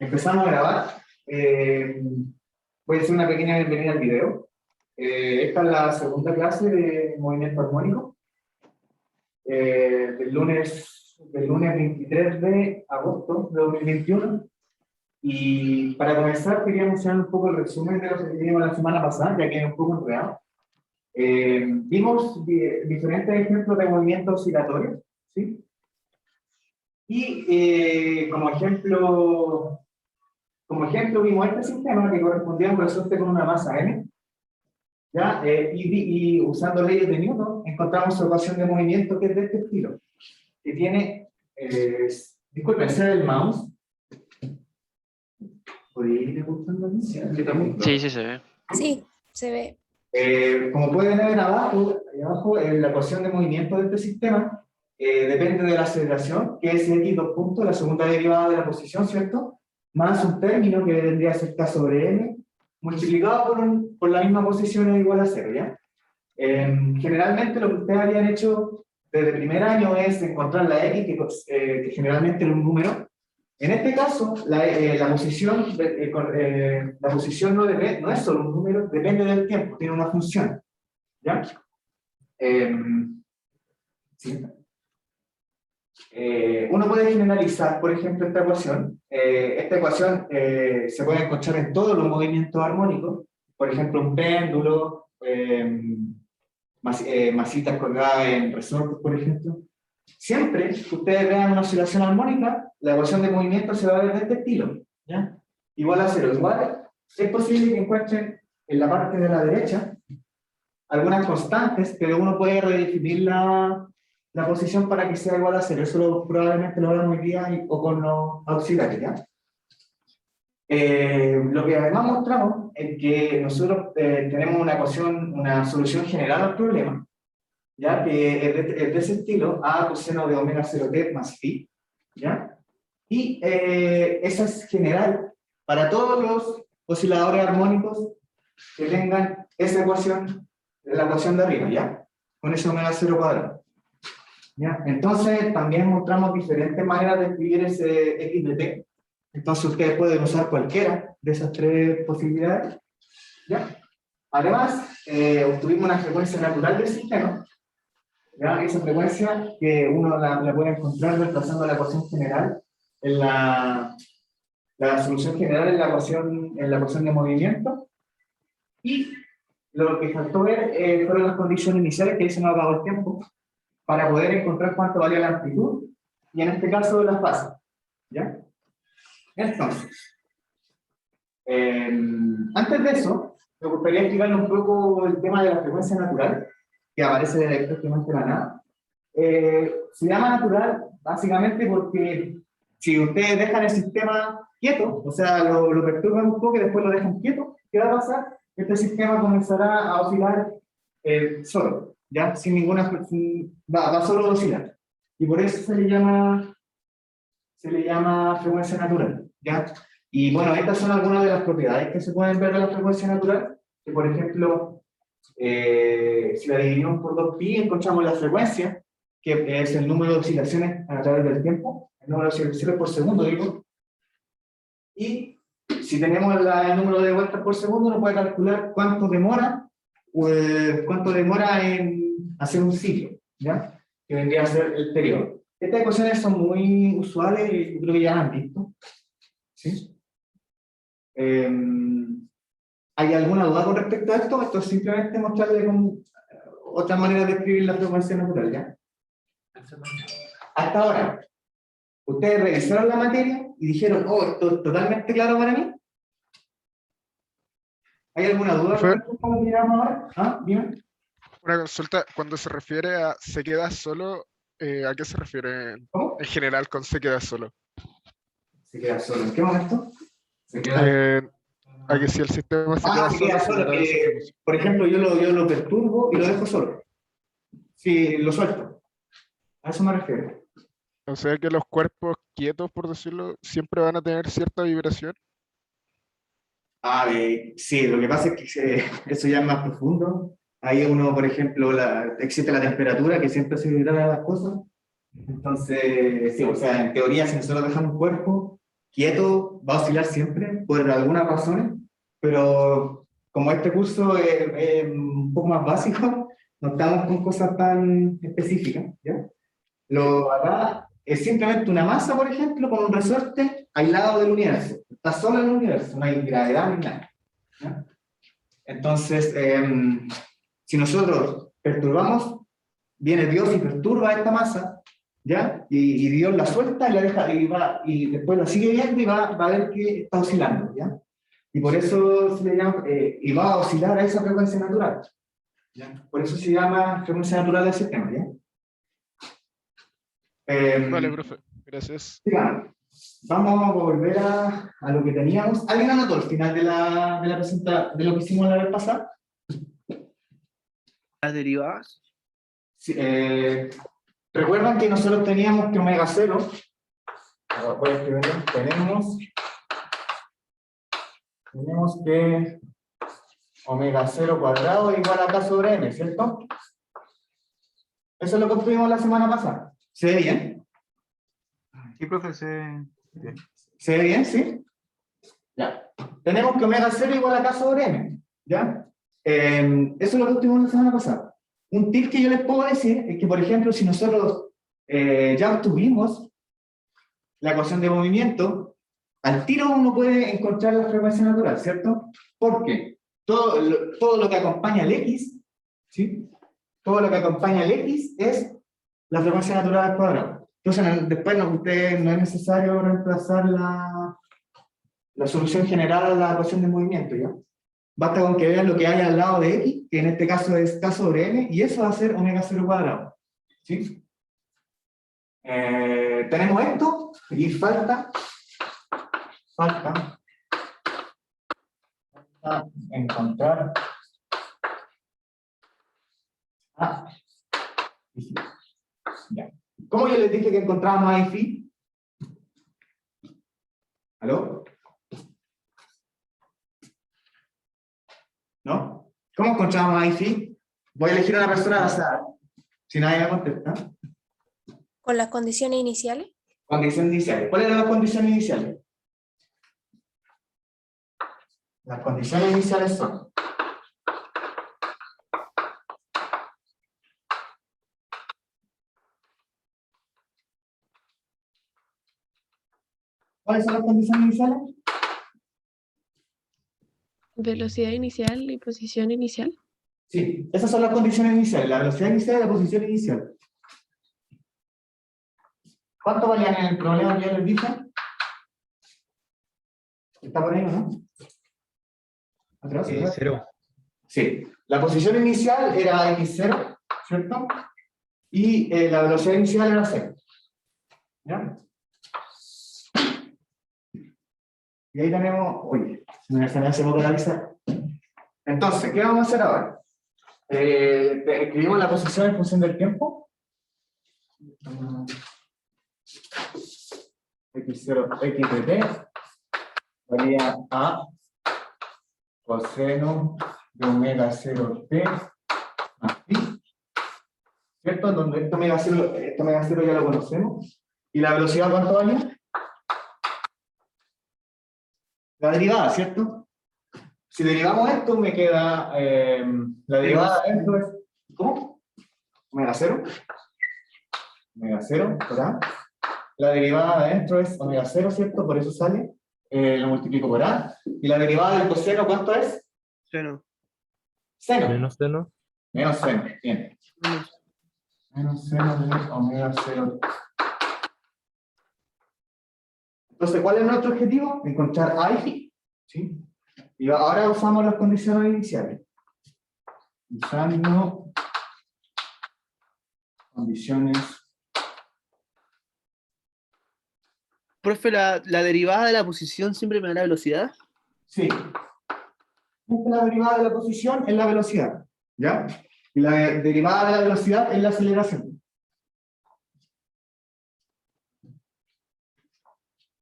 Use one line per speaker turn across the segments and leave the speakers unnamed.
Empezamos a grabar. Voy a hacer una pequeña bienvenida al video. Esta es la segunda clase de movimiento armónico del lunes 23 de agosto de 2021. Y para comenzar, quería mencionar un poco el resumen de lo que vimos la semana pasada, ya que es un poco enredado. Vimos diferentes ejemplos de movimientos oscilatorios, ¿sí? Y como ejemplo vimos este sistema que correspondía a un resorte con una masa m, ¿ya? Y usando leyes de Newton encontramos su ecuación de movimiento, que es de este estilo, que tiene, disculpen, ¿se ve el mouse? ¿Podría ir ocultando aquí?
Sí, sí se ve.
Sí, se ve.
Como pueden ver abajo, la ecuación de movimiento de este sistema depende de la aceleración, que es x dos puntos, la segunda derivada de la posición, ¿cierto? Más un término que vendría a ser k sobre m, multiplicado por la misma posición es igual a 0, ¿ya? Generalmente lo que ustedes habían hecho desde el primer año es encontrar la x, que generalmente es un número. En este caso, la posición no es solo un número, depende del tiempo, tiene una función, ¿ya? Sí. Uno puede generalizar, por ejemplo, esta ecuación. Esta ecuación se puede encontrar en todos los movimientos armónicos, por ejemplo, un péndulo, masitas colgadas en resortes, por ejemplo. Siempre que ustedes vean una oscilación armónica, la ecuación de movimiento se va a ver de este estilo, ¿ya? Igual a 0. Igual es posible que encuentren en la parte de la derecha algunas constantes, pero uno puede redefinir la posición para que sea igual a 0. Eso probablemente lo harán hoy día o con los auxiliares, ¿ya? Lo que además mostramos es que nosotros tenemos una solución general al problema, ¿ya? Que es de ese estilo, a coseno de omega 0t más phi, ¿ya? Y esa es general para todos los osciladores armónicos que tengan esa ecuación, la ecuación de arriba, ¿ya? Con ese omega 0 cuadrado, ¿ya? Entonces también mostramos diferentes maneras de escribir ese x de t. Entonces ustedes pueden usar cualquiera de esas tres posibilidades, ¿ya? Además, obtuvimos una frecuencia natural del sistema, ¿ya? Esa frecuencia que uno la puede encontrar reemplazando la ecuación general en la solución general en la ecuación de movimiento. Y lo que faltó ver fueron las condiciones iniciales, que ahí se nos ha acabado el tiempo, para poder encontrar cuánto valía la amplitud, y en este caso la fase, ¿ya? Entonces, antes de eso, me gustaría explicarle un poco el tema de la frecuencia natural, que aparece prácticamente de la nada. Se llama natural básicamente porque si ustedes dejan el sistema quieto, o sea, lo perturban un poco y después lo dejan quieto, ¿qué va a pasar? Este sistema comenzará a oscilar solo, ¿ya? Sin ninguna... va solo a oscilar. Y por eso se le llama frecuencia natural, ¿ya? Y bueno, estas son algunas de las propiedades que se pueden ver de la frecuencia natural, que por ejemplo, si la dividimos por 2pi, encontramos la frecuencia, que es el número de oscilaciones a través del tiempo, el número de oscilaciones por segundo, digo. Y si tenemos el número de vueltas por segundo, uno puede calcular cuánto demora en hacer un ciclo, ¿ya? Que vendría a ser el periodo. Estas ecuaciones son muy usuales y creo que ya las han visto, ¿sí? ¿Hay alguna duda con respecto a esto? Esto es simplemente mostrarle otra manera de escribir la frecuencia natural, ¿ya? Hasta ahora, ustedes revisaron la materia y dijeron, oh, esto es totalmente claro para mí. ¿Hay alguna duda con respecto a lo que llevamos ahora? ¿Ah? Dime.
Una consulta, cuando se refiere a se queda solo, ¿a qué se refiere
¿Cómo?
en general con se queda solo?
Se queda solo. ¿En qué momento? Se queda...
A que si el sistema se queda
se queda solo.
genera esa frecuencia.
Por ejemplo, yo lo perturbo y lo dejo solo. Sí, lo suelto. A eso me refiero.
O sea que los cuerpos quietos, por decirlo, siempre van a tener cierta vibración.
Sí, lo que pasa es que eso ya es más profundo. Ahí uno, por ejemplo, existe la temperatura que siempre se vibra las cosas. Entonces, sí, o sea, en teoría, si nosotros dejamos un cuerpo, quieto, va a oscilar siempre, por algunas razones, pero como este curso es un poco más básico, no estamos con cosas tan específicas, ¿ya? Lo acá es simplemente una masa, por ejemplo, con un resorte aislado del universo. Está solo en el universo, no hay gravedad ni nada, ¿ya? Entonces, si nosotros perturbamos, viene Dios y perturba esta masa, ¿ya? Y Dios la suelta y la deja, y después la sigue viendo y va a ver que está oscilando, ¿ya? Y por eso se le llama, y va a oscilar a esa frecuencia natural, ¿ya? Por eso se llama frecuencia natural del sistema, ¿ya?
Vale, profe, gracias.
Digamos, vamos a volver a lo que teníamos. ¿Alguien anotó al final de la presentación, de lo que hicimos la vez pasada?
Las derivadas.
Sí, recuerdan que nosotros teníamos que omega 0, voy a escribirlo, tenemos que omega 0 cuadrado igual a k sobre m, ¿cierto? Eso es lo que obtuvimos la semana pasada. ¿Se ve bien?
Sí, profe, se...
¿Se ve bien? ¿Sí? Ya. Tenemos que omega 0 igual a k sobre m, ¿ya? Eso es lo que obtuvimos la semana pasada. Un tip que yo les puedo decir es que, por ejemplo, si nosotros ya obtuvimos la ecuación de movimiento, al tiro uno puede encontrar la frecuencia natural, ¿cierto? Porque todo lo que acompaña al X, ¿sí? Todo lo que acompaña al X es la frecuencia natural al cuadrado. Entonces, después no es necesario reemplazar la solución general a la ecuación de movimiento, ¿ya? Basta con que vean lo que hay al lado de X, que en este caso es K sobre M, y eso va a ser omega 0 cuadrado, ¿sí? Tenemos esto, y falta encontrar A y phi. Ya. ¿Cómo yo les dije que encontrábamos A y phi? ¿Aló? ¿No? ¿Cómo encontramos A y phi? Voy a elegir a una persona al azar, si nadie me contesta.
Con las condiciones iniciales.
Condiciones iniciales. ¿Cuáles eran las condiciones iniciales? Las condiciones iniciales son ¿cuáles son las condiciones iniciales?
Velocidad inicial y posición inicial.
Sí, esas son las condiciones iniciales, la velocidad inicial y la posición inicial. ¿Cuánto valían en el problema que yo les dije? ¿Está por ahí, no? ¿Atrás?
Cero.
Sí, la posición inicial era x0, ¿cierto? Y la velocidad inicial era 0. ¿Ya? Y ahí tenemos, oye, se me hace vocalizar. Entonces, ¿qué vamos a hacer ahora? Escribimos la posición en función del tiempo. X0, x de t, valía a coseno de omega 0 t más pi, ¿cierto? Donde este omega 0 ya lo conocemos. ¿Y la velocidad cuánto vale? La derivada, ¿cierto? Si derivamos esto, me queda la derivada de esto es, ¿cómo? Omega 0. Omega 0, ¿verdad? La derivada de adentro es omega 0, ¿cierto? Por eso sale. Lo multiplico por A. ¿Y la derivada del coseno cuánto es?
Seno.
Seno.
Menos seno.
Menos seno, bien. Menos seno de omega 0. Entonces, ¿cuál es nuestro objetivo? Encontrar A y phi, ¿sí? Y ahora usamos las condiciones iniciales. Usando condiciones.
Profe, la derivada de la posición siempre me da la velocidad.
Sí. La derivada de la posición es la velocidad, ¿ya? Y la derivada de la velocidad es la aceleración.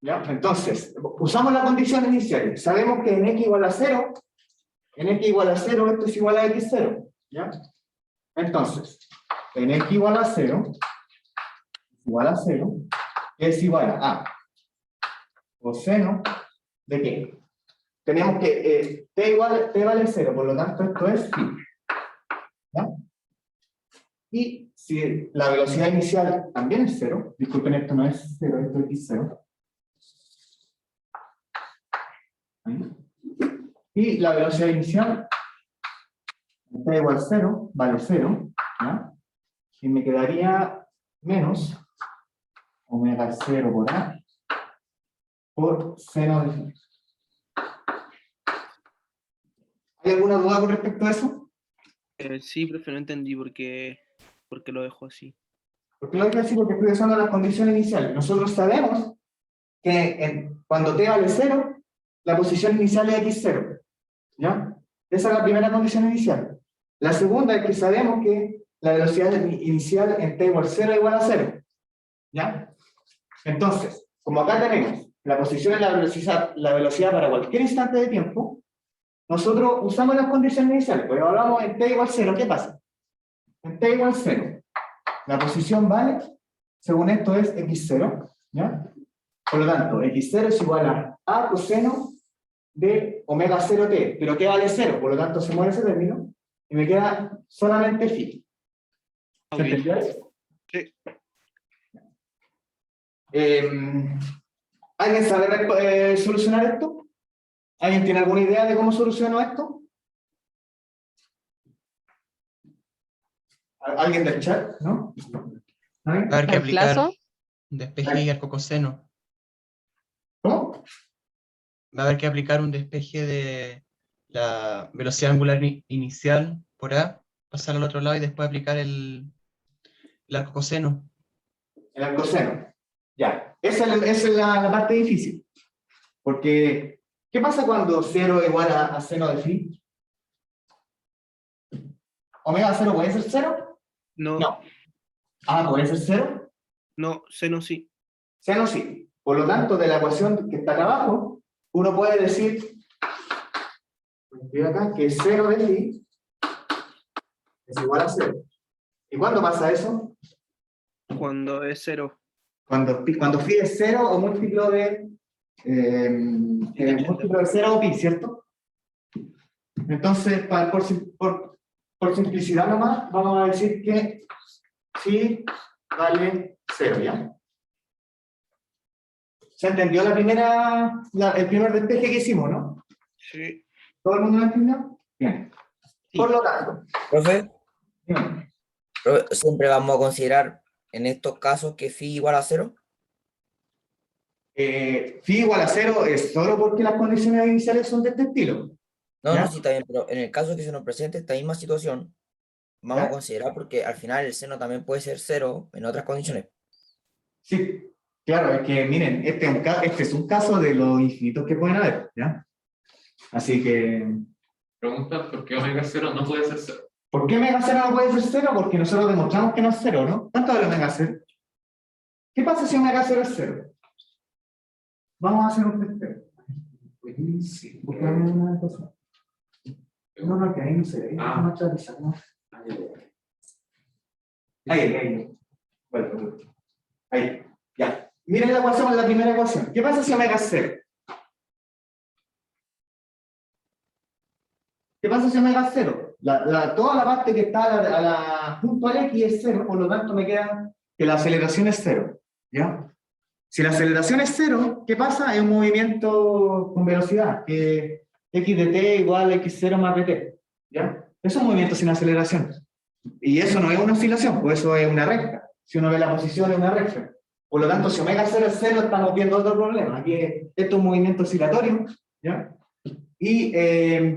¿Ya? Entonces, usamos las condiciones iniciales. Sabemos que en x igual a 0, esto es igual a x0, ¿ya? Entonces, en x igual a 0, es igual a coseno de qué. Tenemos que t vale 0, por lo tanto esto es phi. ¿Ya? Y si la velocidad inicial también es 0, disculpen, esto no es 0, esto es x0. Ahí. Y la velocidad inicial, t igual 0, vale 0, ¿ya? Y me quedaría menos omega 0 por a por seno de phi. ¿Hay alguna duda con respecto a eso?
Sí, profe, no entendí por qué lo dejo así.
Porque lo que así porque estoy usando las condiciones iniciales. Nosotros sabemos que cuando t vale 0, la posición inicial es x0. ¿Ya? Esa es la primera condición inicial. La segunda es que sabemos que la velocidad inicial en t igual 0 igual a 0. ¿Ya? Entonces, como acá tenemos la posición y la velocidad para cualquier instante de tiempo, nosotros usamos las condiciones iniciales. Pues hablamos en t igual 0, ¿qué pasa? En t igual 0, la posición vale, según esto es x0, ¿ya? Por lo tanto, x0 es igual a coseno de omega 0t, pero ¿qué vale 0? Por lo tanto, se muere ese término y me queda solamente phi. ¿Se
Ok.
entendió eso?
Sí.
¿Alguien sabe solucionar esto? ¿Alguien tiene alguna idea de cómo soluciono esto? ¿Alguien del chat? ¿No? ¿Alguien?
Va a haber que aplicar
¿Reemplazo?
un despeje y arcocoseno.
¿Cómo?
Va a haber que aplicar un despeje de la velocidad angular inicial por A, pasar al otro lado y después aplicar el arcocoseno.
El arcoseno. Ya. Esa es la parte difícil. Porque, ¿qué pasa cuando 0 es igual a seno de phi? ¿Omega 0 puede ser 0?
No,
No. ¿A puede ser 0?
no, seno sí.
Seno sí. Por lo tanto, de la ecuación que está acá abajo, uno puede decir, acá, que 0 de phi es igual a 0. ¿Y cuándo pasa eso?
Cuando es 0.
Cuando phi es 0 o múltiplo de 0 o pi, ¿cierto? Entonces, por simplicidad nomás, vamos a decir que phi vale 0, ¿ya? ¿Se entendió el primer despeje que hicimos, no?
Sí.
¿Todo el mundo lo entendió? Bien.
Sí.
Por lo tanto,
Profe,
dime.
siempre vamos a considerar en estos casos que phi igual a 0.
Phi igual a 0 es solo porque las condiciones iniciales son de este estilo.
No,
¿Ya?
no, sí, está bien, pero en el caso que se nos presente esta misma situación, vamos
¿Ya?
a considerar porque al final el seno también puede ser 0 en otras condiciones.
Sí, claro, es que miren, este es un caso de los infinitos que pueden haber, ¿ya? Así que,
Pregunta por qué omega 0 no puede ser 0.
¿por qué omega 0 no puede ser 0? Porque nosotros demostramos que no es 0, ¿no? ¿Cuánto vale omega 0? ¿Qué pasa si omega 0 es 0? Vamos a hacer un testeo. Sí, porque una cosa. No, que ahí no se ve. No actualiza, ¿no? Ahí. Bueno, ahí, ya. Miren la ecuación, la primera ecuación. ¿Qué pasa si omega es 0? ¿Qué pasa si omega es 0? Toda la parte que está junto al x es 0, por lo tanto me queda que la aceleración es 0. ¿Ya? Si la aceleración es 0, ¿qué pasa? Es un movimiento con velocidad, que x de t igual a x0 más dt. ¿Ya? Es un movimiento sin aceleración. Y eso no es una oscilación, pues eso es una recta. Si uno ve la posición es una recta. Por lo tanto, si omega 0 es 0, estamos viendo otro problema. Aquí esto es un movimiento oscilatorio, ¿ya? Y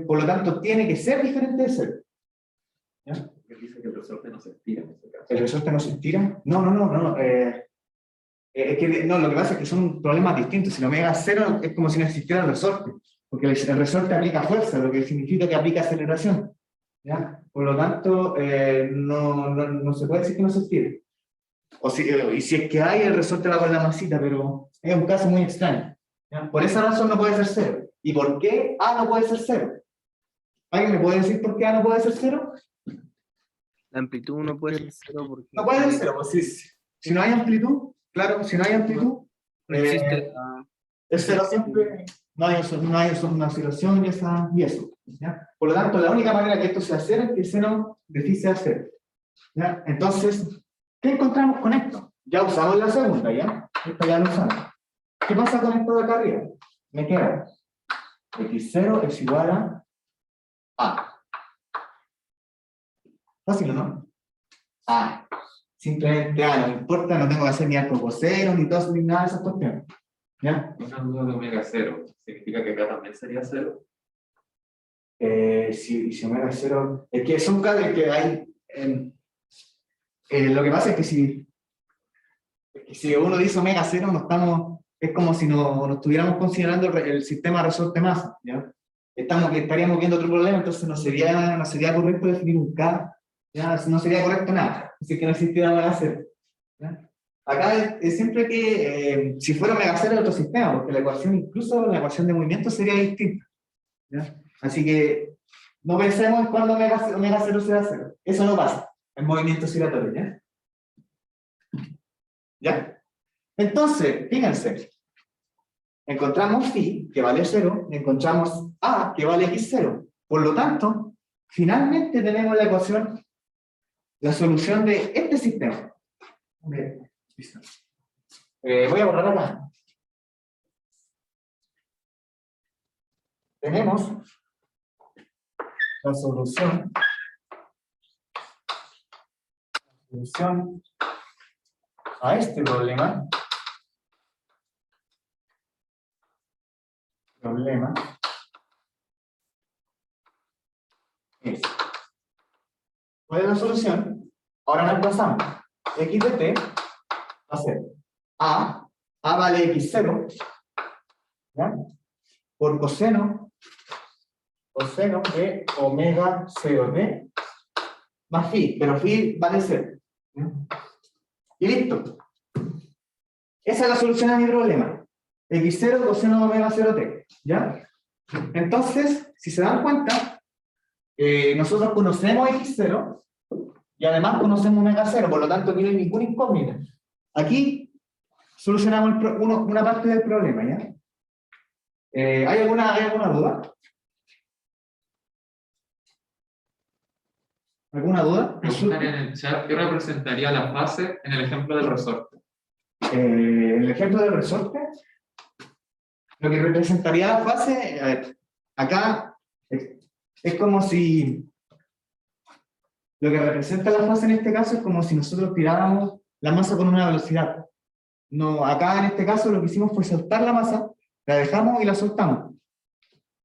por lo tanto tiene que ser diferente de 0. ¿Ya?
Dice que el resorte no se estira en este caso.
¿El resorte no se estira? No. Es que, no, lo que pasa es que son problemas distintos. Si el omega 0 es como si no existiera el resorte, porque el resorte aplica fuerza, lo que significa que aplica aceleración. ¿Ya? Por lo tanto, no se puede decir que no se estire. Y si es que hay, el resorte va con la masita, pero es un caso muy extraño. ¿Ya? Por esa razón no puede ser 0. ¿Y por qué A no puede ser 0? ¿Alguien me puede decir por qué A no puede ser 0?
La amplitud no puede ser 0 porque
No puede ser 0, pues si no hay amplitud, claro, si no hay amplitud,
no existe la
El cero siempre, no hay una oscilación y eso. ¿Ya? Por lo tanto, la única manera que esto sea cero es que el seno de phi sea cero. ¿Ya? Entonces, ¿qué encontramos con esto? Ya usamos la segunda, ¿ya? Esta ya lo usamos. ¿Qué pasa con esto de acá arriba? Me queda x0 es igual a fácil, ¿o no? Simplemente no importa, no tengo que hacer ni arco coseno, ni todo, ni nada de esas cuestiones. ¿Ya?
Una duda de omega 0. ¿Significa que acá también sería 0?
Si omega 0, es que son casos que hay. Lo que pasa es que si uno dice omega 0, no estamos, es como si no estuviéramos considerando el sistema resorte-masa, ¿ya? Estaríamos viendo otro problema, entonces no sería correcto definir un K, ¿ya? No sería correcto nada, así que no existiera omega 0. ¿Ya? Acá es siempre que, si fuera omega 0 es otro sistema, porque la ecuación, incluso la ecuación de movimiento sería distinta. ¿Ya? Así que no pensemos en cuando omega 0 será 0. Eso no pasa en movimiento giratorio, ¿ya? ¿Ya? Entonces, fíjense, encontramos phi, que vale 0, y encontramos a, que vale x0. Por lo tanto, finalmente tenemos la ecuación, la solución de este sistema. Bien, listo. Voy a borrar acá. Tenemos la solución a este problema. Es. ¿Cuál es la solución? Ahora nos pasamos. X de t va a ser a vale x0, ¿ya? Por coseno de omega 0t más phi, pero phi vale 0. ¿Ya? Y listo. Esa es la solución a mi problema. X0 coseno de omega 0t. ¿Ya? Entonces, si se dan cuenta, nosotros conocemos x0 y además conocemos omega 0, por lo tanto aquí no hay ninguna incógnita. Aquí solucionamos una parte del problema, ¿ya? ¿Hay alguna duda? ¿Alguna duda?
Preguntan en el chat, ¿qué representaría la fase en el ejemplo del resorte?
El ejemplo del resorte, lo que representaría la fase, a ver, acá es como si, lo que representa la fase en este caso es como si nosotros tiráramos la masa con una velocidad. No, acá en este caso lo que hicimos fue soltar la masa, la dejamos y la soltamos.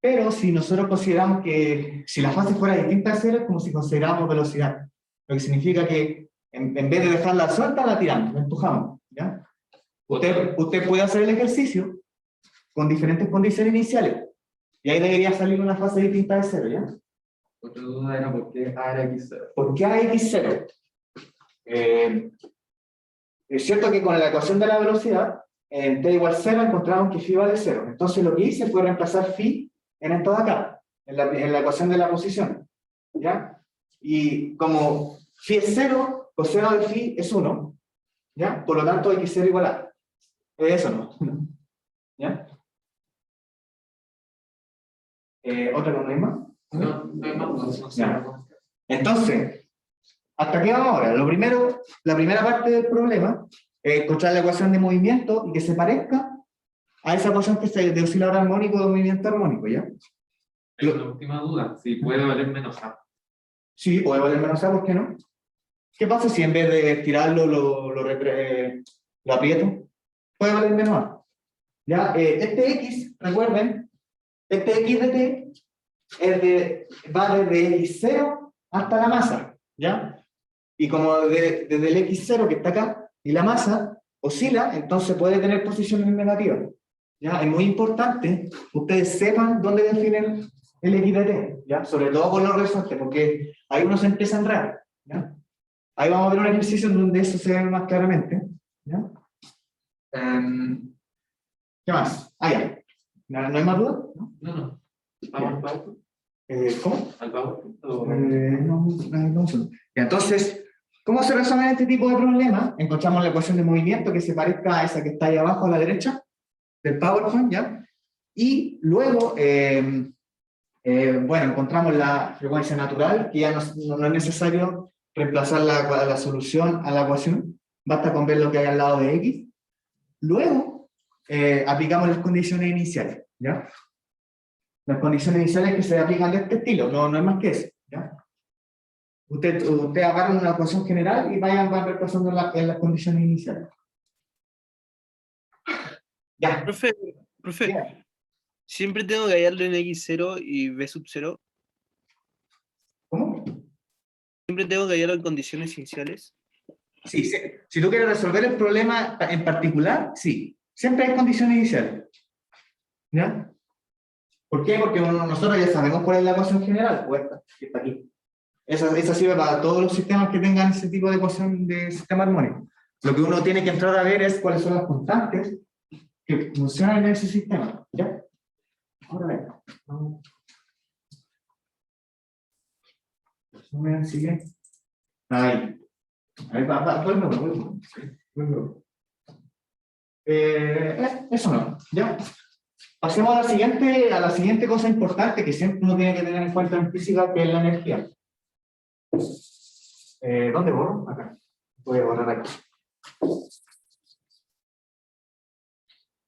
Pero si nosotros consideramos que si la fase fuera distinta a cero, es como si consideráramos velocidad. Lo que significa que en vez de dejarla suelta, la tiramos, la empujamos. ¿Ya? Usted puede hacer el ejercicio con diferentes condiciones iniciales. Y ahí debería salir una fase distinta de cero, ¿ya?
Otra duda era por qué A era X0.
¿Por qué a x0? Es cierto que con la ecuación de la velocidad, en t igual 0 encontramos que phi vale 0. Entonces lo que hice fue reemplazar phi en esto de acá, en la ecuación de la posición. ¿Ya? Y como phi es 0, coseno de phi es 1. ¿Ya? Por lo tanto, x0 igual a. Eso no. ¿Ya? ¿Otra problema?
No, no hay más dudas.
Ya. Entonces, ¿hasta qué vamos ahora? Lo primero, la primera parte del problema es encontrar la ecuación de movimiento y que se parezca a esa ecuación que es de oscilador armónico o de movimiento armónico, ¿ya?
Hay una última duda, si puede valer menos A.
Sí, puede valer menos A, ¿por qué no? ¿Qué pasa si en vez de estirarlo lo aprieto? Puede valer menos A. ¿Ya? Este X, recuerden, este X de T va desde X0 hasta la masa, ¿ya? Y como desde el X0 que está acá y la masa oscila, entonces puede tener posiciones negativas. ¿Ya? Es muy importante que ustedes sepan dónde definen el X de T, ¿ya? Sobre todo con los resortes, porque ahí uno se empieza a enredar, ¿ya? Ahí vamos a ver un ejercicio en donde eso se ve más claramente, ¿ya? ¿Qué más? Ya. ¿No hay más dudas? ¿No?
No. ¿Vamos al PowerPoint?
¿Cómo?
¿Al PowerPoint? ¿O?
No. Ya, entonces, ¿cómo se resuelve este tipo de problemas? Encontramos la ecuación de movimiento que se parezca a esa que está ahí abajo a la derecha. del PowerPoint, ¿ya? Y luego, bueno, encontramos la frecuencia natural, que ya no es necesario reemplazar la solución a la ecuación, basta con ver lo que hay al lado de X. Luego, aplicamos las condiciones iniciales, ¿ya? Las condiciones iniciales que se aplican de este estilo, no es más que eso, ¿ya? Usted agarra una ecuación general y van reemplazando en las condiciones iniciales. Ya.
Profe,
Ya.
siempre tengo que hallarlo en X0 y B sub 0.
¿Cómo?
Siempre tengo que hallarlo en condiciones iniciales.
Sí, sí. Si tú quieres resolver el problema en particular, sí. Siempre hay condiciones iniciales. ¿Ya? ¿Por qué? Porque nosotros ya sabemos cuál es la ecuación general, pues que está aquí. Esa sirve para todos los sistemas que tengan ese tipo de ecuación de sistema armónico. Lo que uno tiene que entrar a ver es cuáles son las constantes que funcionan en ese sistema. ¿Ya? Ahora ven. Resumen, sigue. Ahí. Ahí va, vuelvo. Eso no, ¿ya? Pasemos a la siguiente cosa importante que siempre uno tiene que tener en cuenta en física, que es la energía. ¿Dónde borro? Acá. Voy a borrar aquí.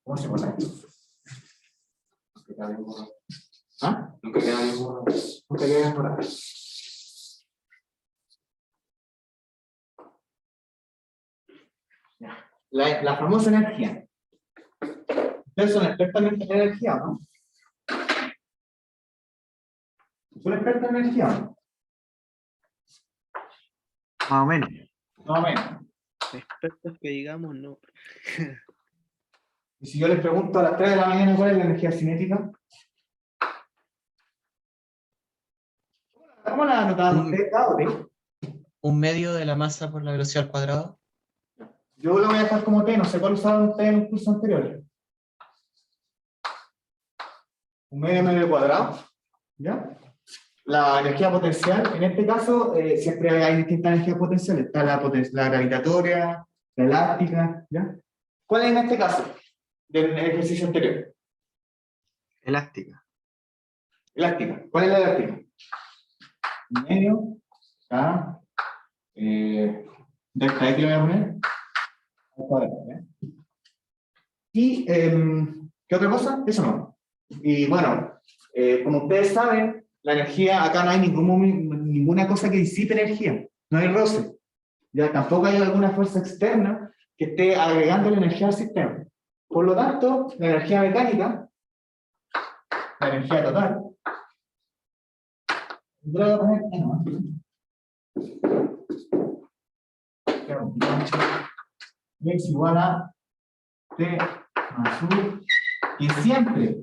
¿Cómo se borra aquí? ¿Ah? Nunca queda bien borrado. Nunca queda bien borrado. La famosa energía. Ustedes son expertos en energía, ¿no? ¿Son expertos en energía, no?
Más o menos.
Más o menos.
Expertos que digamos, no.
Y si yo les pregunto a las 3 de la mañana cuál es la energía cinética, ¿cómo la anotaban ustedes?
Un medio de la masa por la velocidad al cuadrado.
Yo lo voy a dejar como T, no sé cuál usaron ustedes en un curso anterior. Un medio cuadrado, ¿ya? La energía potencial, en este caso, siempre hay distintas energías potenciales. Está la gravitatoria, la elástica, ¿ya? ¿Cuál es en este caso? Del ejercicio anterior.
Elástica.
Elástica. ¿Cuál es la elástica? Medio, A, delta X lo voy a poner. Al cuadrado, ¿ya? Y, ¿qué otra cosa? Eso no. Y bueno, como ustedes saben, la energía, acá no hay ninguna cosa que disipe energía. No hay roce. Ya tampoco hay alguna fuerza externa que esté agregando la energía al sistema. Por lo tanto, la energía mecánica, la energía total, yo la voy a poner es igual a T más U, y siempre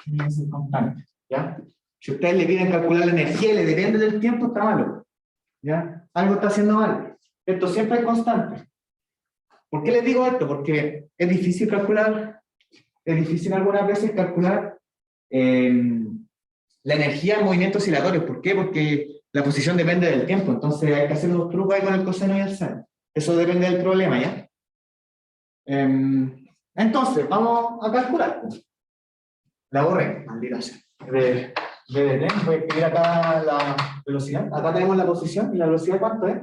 tiene que ser constante, ¿ya? Si ustedes le piden calcular la energía y le depende del tiempo, está malo, ¿ya? Algo está haciendo mal. Esto siempre es constante. ¿Por qué les digo esto? Porque es difícil calcular, es difícil algunas veces calcular la energía en movimientos oscilatorios. ¿Por qué? Porque la posición depende del tiempo, entonces hay que hacer unos trucos ahí con el coseno y el seno. Eso depende del problema, ¿ya? Entonces, vamos a calcular. La borré, maldita sea. Voy a escribir acá la velocidad. Acá tenemos la posición, y la velocidad, ¿cuánto es?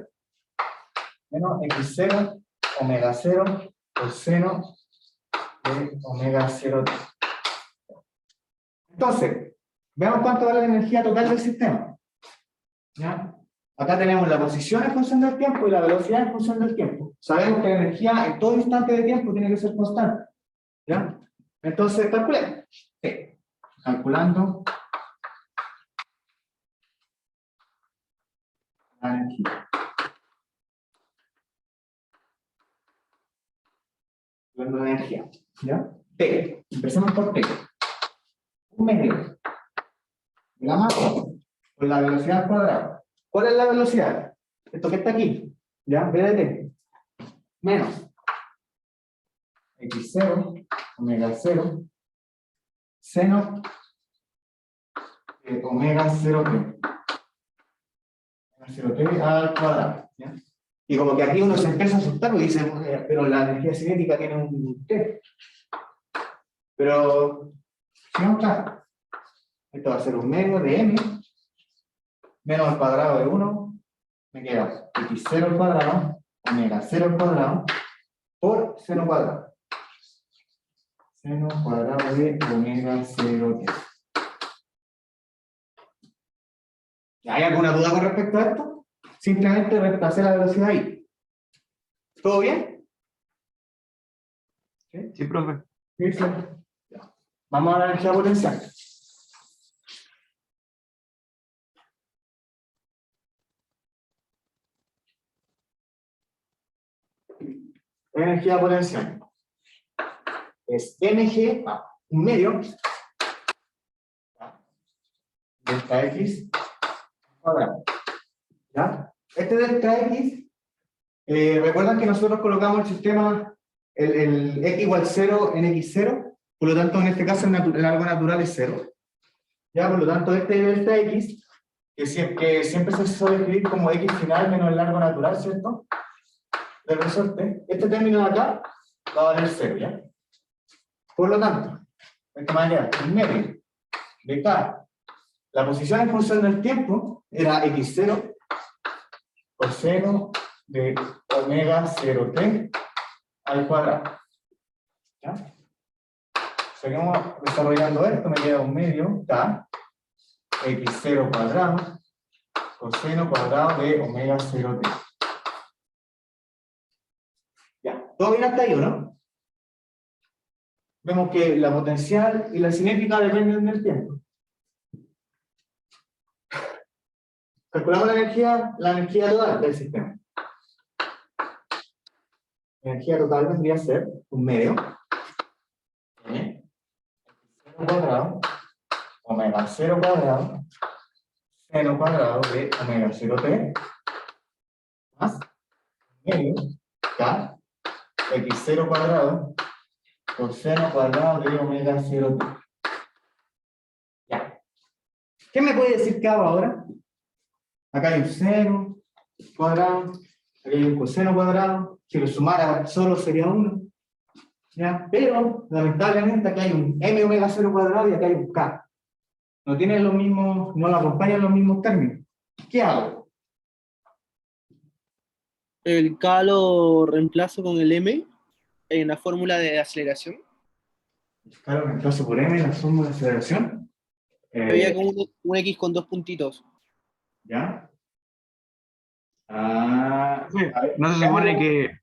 Menos x0, omega 0, coseno de omega 0. Entonces, veamos cuánto vale la energía total del sistema. ¿Ya? Acá tenemos la posición en función del tiempo y la velocidad en función del tiempo. Sabemos que la energía en todo instante de tiempo tiene que ser constante. ¿Ya? Entonces, calculemos. Sí. Calculando la energía. Calculando la energía. ¿Ya? T. Empecemos por T. Un medio de la masa por la velocidad al cuadrado. ¿Cuál es la velocidad? Esto que está aquí, ¿ya? V de T. Menos x0, omega 0, seno de omega 0t. Omega 0t al cuadrado, ¿ya? Y como que aquí uno se empieza a asustar y dice, pero la energía cinética tiene un t. Pero, si no está, esto va a ser un medio de m, menos el cuadrado de 1, me queda x0 al cuadrado, omega 0 al cuadrado, por seno cuadrado. Seno cuadrado de omega 0t. ¿Hay alguna duda con respecto a esto? Simplemente reemplacé la velocidad ahí. ¿Todo bien?
Sí, profe.
Sí, sí. Ya. Vamos a la energía potencial. Energía potencial. Es mg, un medio, delta x cuadrado. ¿Ya? Este delta x, recuerdan que nosotros colocamos el sistema, el x igual 0 en x0, por lo tanto en este caso el largo natural es 0. ¿Ya? Por lo tanto este delta x, que siempre se suele escribir como x final menos el largo natural, ¿cierto? Del resorte, este término de acá va a valer 0, ¿ya? Por lo tanto, de esta manera, en medio de k, la posición en función del tiempo era x0 coseno de omega 0t al cuadrado. ¿Ya? Seguimos desarrollando esto, me queda un medio k x0 cuadrado coseno cuadrado de omega 0t. Ya, ¿todo bien hasta ahí, o no? Vemos que la potencial y la cinética dependen del tiempo. Calculamos la energía total del sistema. La energía total vendría a ser un medio m 0 cuadrado omega 0 cuadrado seno cuadrado de omega 0t más medio k x0 cuadrado coseno cuadrado de omega 0t. Ya. ¿Qué me puede decir K ahora? Acá hay un seno cuadrado, aquí hay un coseno cuadrado, si lo sumara solo sería 1. ¿Ya? Pero, lamentablemente, acá hay un m omega 0 cuadrado y acá hay un K. No tienen los mismos, no lo acompañan los mismos términos. ¿Qué hago?
El K lo reemplazo con el M en la fórmula de aceleración.
Claro, reemplazo por m la fórmula de aceleración.
Había como un X con 2 puntitos.
¿Ya? A ver,
¿No se supone que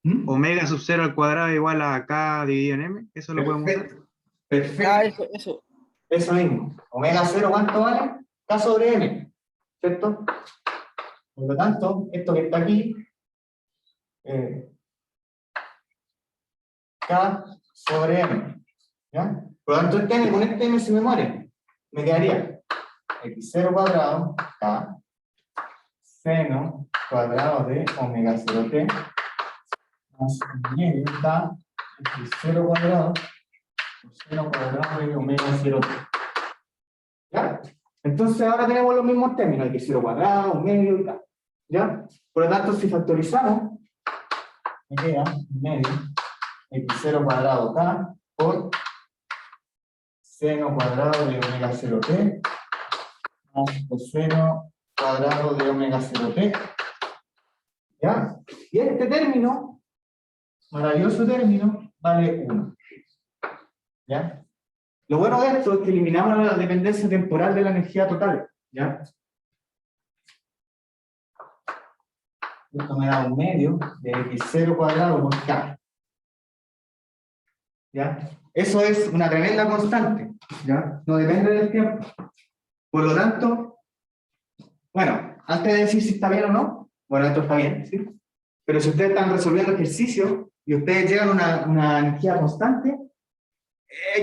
¿Mm?
omega sub 0 al cuadrado igual a k dividido en m? ¿Eso lo podemos usar?
Perfecto. Perfecto.
Ah, eso.
Eso mismo. Omega 0, ¿cuánto vale? K sobre m. ¿Cierto? Por lo tanto, esto que está aquí, K sobre m. ¿Ya? Por lo tanto, con este m se me muere. Me quedaría x0 cuadrado, K, seno cuadrado de omega 0t, más medio K, x0 cuadrado, coseno cuadrado de omega 0t. ¿Ya? Entonces ahora tenemos los mismos términos, x0 cuadrado, medio y K. ¿Ya? Por lo tanto, si factorizamos, me queda medio x0 cuadrado K por seno cuadrado de omega 0t más coseno cuadrado de omega 0t. ¿Ya? Y este término, maravilloso término, vale 1. ¿Ya? Lo bueno de esto es que eliminamos la dependencia temporal de la energía total. ¿Ya? Esto me da un medio de x0 cuadrado por k. ¿Ya? Eso es una tremenda constante. ¿Ya? No depende del tiempo. Por lo tanto, bueno, antes de decir si está bien o no, bueno, esto está bien, ¿sí? Pero si ustedes están resolviendo ejercicio y ustedes llegan a una energía constante,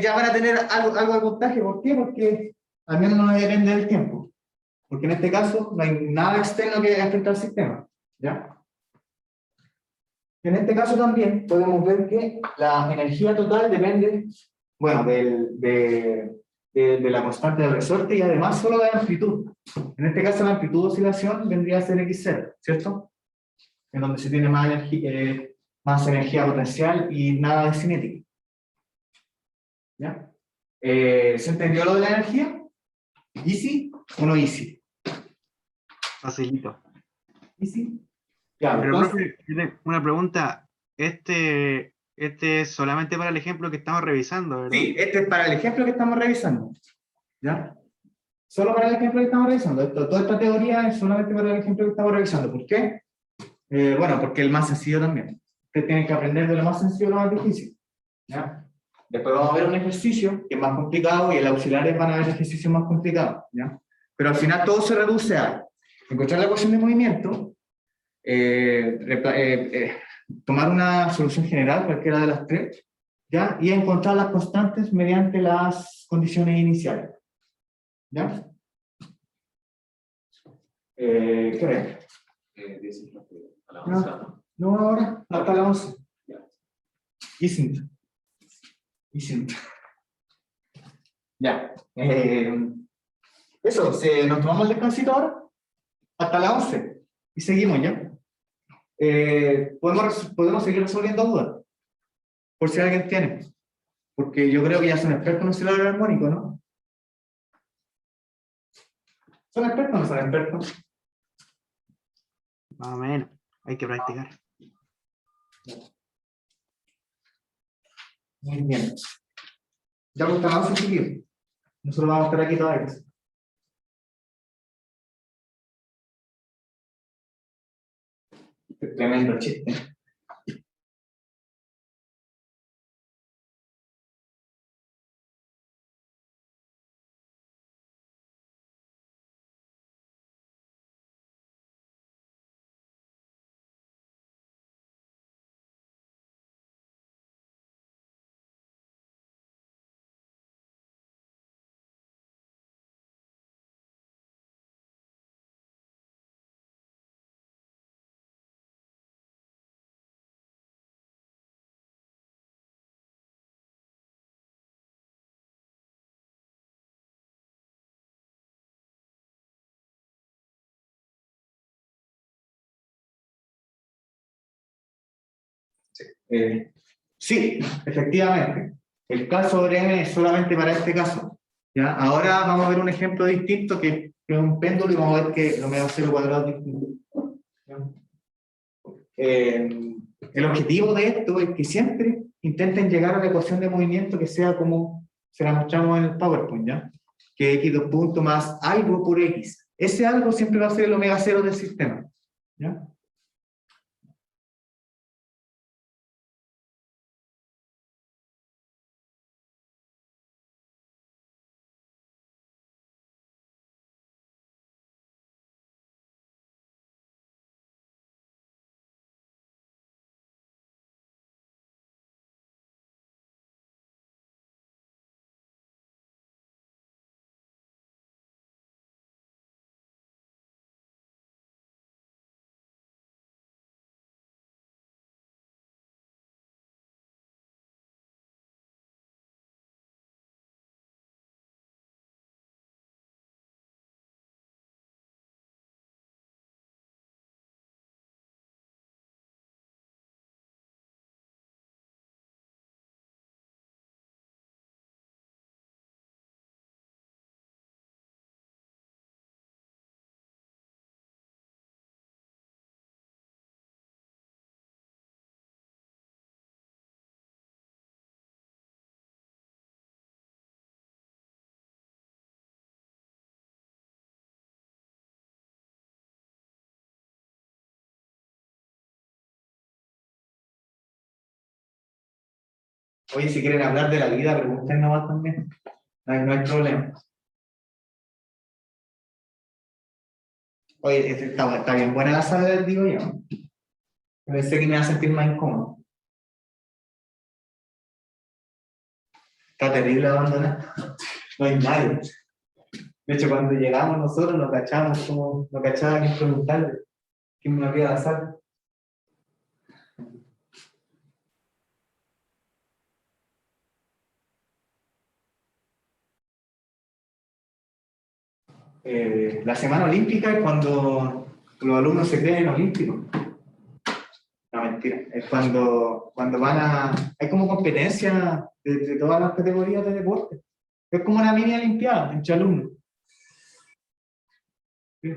ya van a tener algo de puntaje. ¿Por qué? Porque al menos no depende del tiempo. Porque en este caso no hay nada externo que afecte al sistema. ¿Ya? En este caso también podemos ver que la energía total depende, bueno, de la constante del resorte y además solo de la amplitud. En este caso la amplitud de oscilación vendría a ser x0, ¿cierto? En donde se tiene más energía potencial y nada de cinética. ¿Ya? ¿Se entendió lo de la energía? ¿Easy o no easy?
Facilito.
¿Easy? Ya,
Pero,
entonces,
profe, yo tengo una pregunta. Este es solamente para el ejemplo que estamos revisando, ¿verdad?
sí, este es para el ejemplo que estamos revisando. ¿Ya? Solo para el ejemplo que estamos revisando. Toda esta teoría es solamente para el ejemplo que estamos revisando. ¿Por qué? Bueno, porque el más sencillo también. Ustedes tienen que aprender de lo más sencillo a lo más difícil. ¿Ya? Después vamos a ver un ejercicio que es más complicado y el auxiliares van a ver ejercicios más complicados. ¿Ya? Pero al final todo se reduce a encontrar la ecuación de movimiento, tomar una solución general, cualquiera de las tres, ¿ya? Y encontrar las constantes mediante las condiciones iniciales. ¿Ya? ¿Qué ves? No, ahora, hasta la 11. Isn't. Ya. Eso, nos tomamos el descansito ahora, hasta la 11. Y seguimos, ¿ya? Podemos seguir resolviendo dudas, por si alguien tiene. Porque yo creo que ya son expertos en oscilador armónico, ¿no? ¿Son expertos o no son expertos?
Más o menos. Hay que practicar.
Muy bien. Ya pues, vamos a seguir. Nosotros vamos a estar aquí todavía. Tremendo chiste. Sí, efectivamente. El caso ORM es solamente para este caso. ¿Ya? Ahora vamos a ver un ejemplo distinto que es un péndulo y vamos a ver que el omega 0 cuadrado es distinto. ¿Ya? El objetivo de esto es que siempre intenten llegar a la ecuación de movimiento que sea como se la mostramos en el PowerPoint, ¿ya? Que x dos puntos más algo por x. Ese algo siempre va a ser el omega 0 del sistema. ¿Ya? Oye, si quieren hablar de la vida, pregunten nomás también. No hay problema. Oye, está bien buena la sala, digo yo. Pensé que me iba a sentir más incómodo. Está terrible abandonada. No hay nadie. De hecho, cuando llegamos nosotros nos cachamos como, nos cachaban en preguntarle quién me había la sala. La semana olímpica es cuando los alumnos se creen olímpicos. No, mentira. Es cuando van a... Hay como competencia de todas las categorías de deporte. Es como una mini olimpiada entre alumnos. Sí.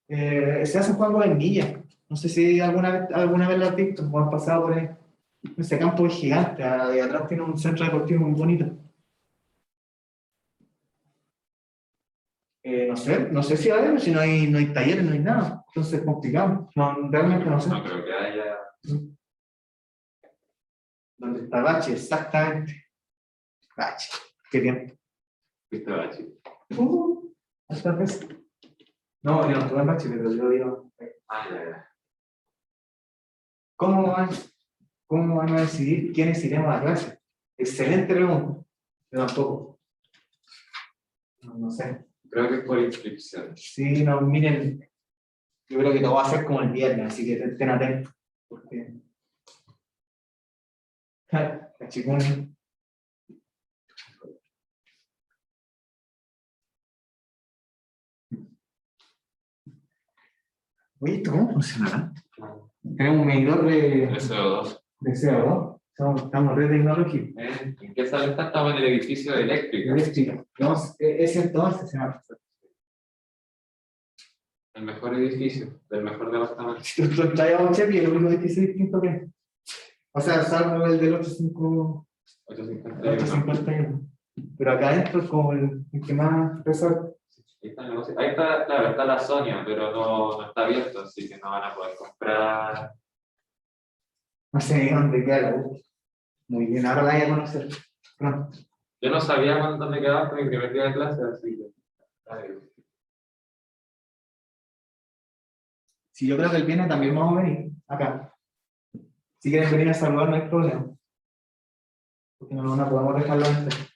Se hacen juegos en Villa. No sé si alguna vez lo has visto o has pasado por ahí. Ese campo es gigante, ahí atrás tiene un centro deportivo muy bonito. No sé si hay, si no hay talleres, no hay nada. Entonces es complicado. No, realmente no sé.
No creo que haya.
¿Dónde está Bachi? Exactamente. Bachi. Qué tiempo.
¿Viste, Bachi?
Hasta vez. No, yo no estuve en Bachi, pero yo digo.
Ya.
¿Cómo van a decidir quiénes iremos a clase? Excelente pregunta. Yo tampoco. No sé.
Creo que es por inscripción.
Sí, no, miren. Yo creo que todo va a ser como el viernes, así que estén atentos. Porque. La chicuna. Oye, ¿esto cómo funcionará? Tenemos un medidor de
SO2.
CO2. Estamos re tecnológicos.
¿En qué sala está? Estamos en el edificio de eléctrica.
Eléctrica. Es entonces, se llama.
El mejor edificio, del mejor departamento.
Si tú traes a un chef y el único edificio distinto que. O sea, salvo el del 851. Pero acá adentro es como el que más resalta.
Ahí está el negocio. Ahí está, claro, está la Sonia, pero no está abierto, así que no van a poder comprar.
No sé ni dónde queda la U. Muy bien, ahora la voy a conocer. Pronto.
Yo no sabía dónde quedaba hasta mi primer día de clase, así que.
Si yo creo que el viernes también vamos a venir acá. Si quieren venir a saludar, no hay problema. Porque no podemos dejarlo antes.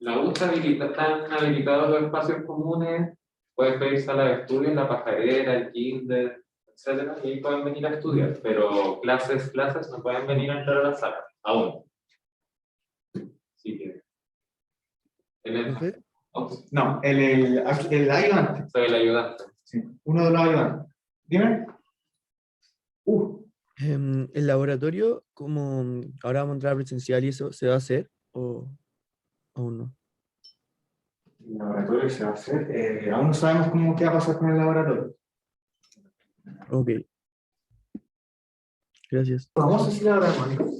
La U están habilitados los espacios comunes, pueden pedir sala de estudio en la pajarera, el kinder, etcétera, y ahí pueden venir a estudiar, pero clases no pueden venir a entrar a la sala, aún. Así que.
No, el ayudante.
Soy el ayudante.
Sí, uno de los ayudantes. Dime.
¿El laboratorio, como ahora vamos a entrar a presencial y eso, se va a hacer o aún no?
El laboratorio se va a hacer. Aún no sabemos qué va a pasar con el laboratorio.
Ok. Gracias.
Vamos a decirle ahora, hermano.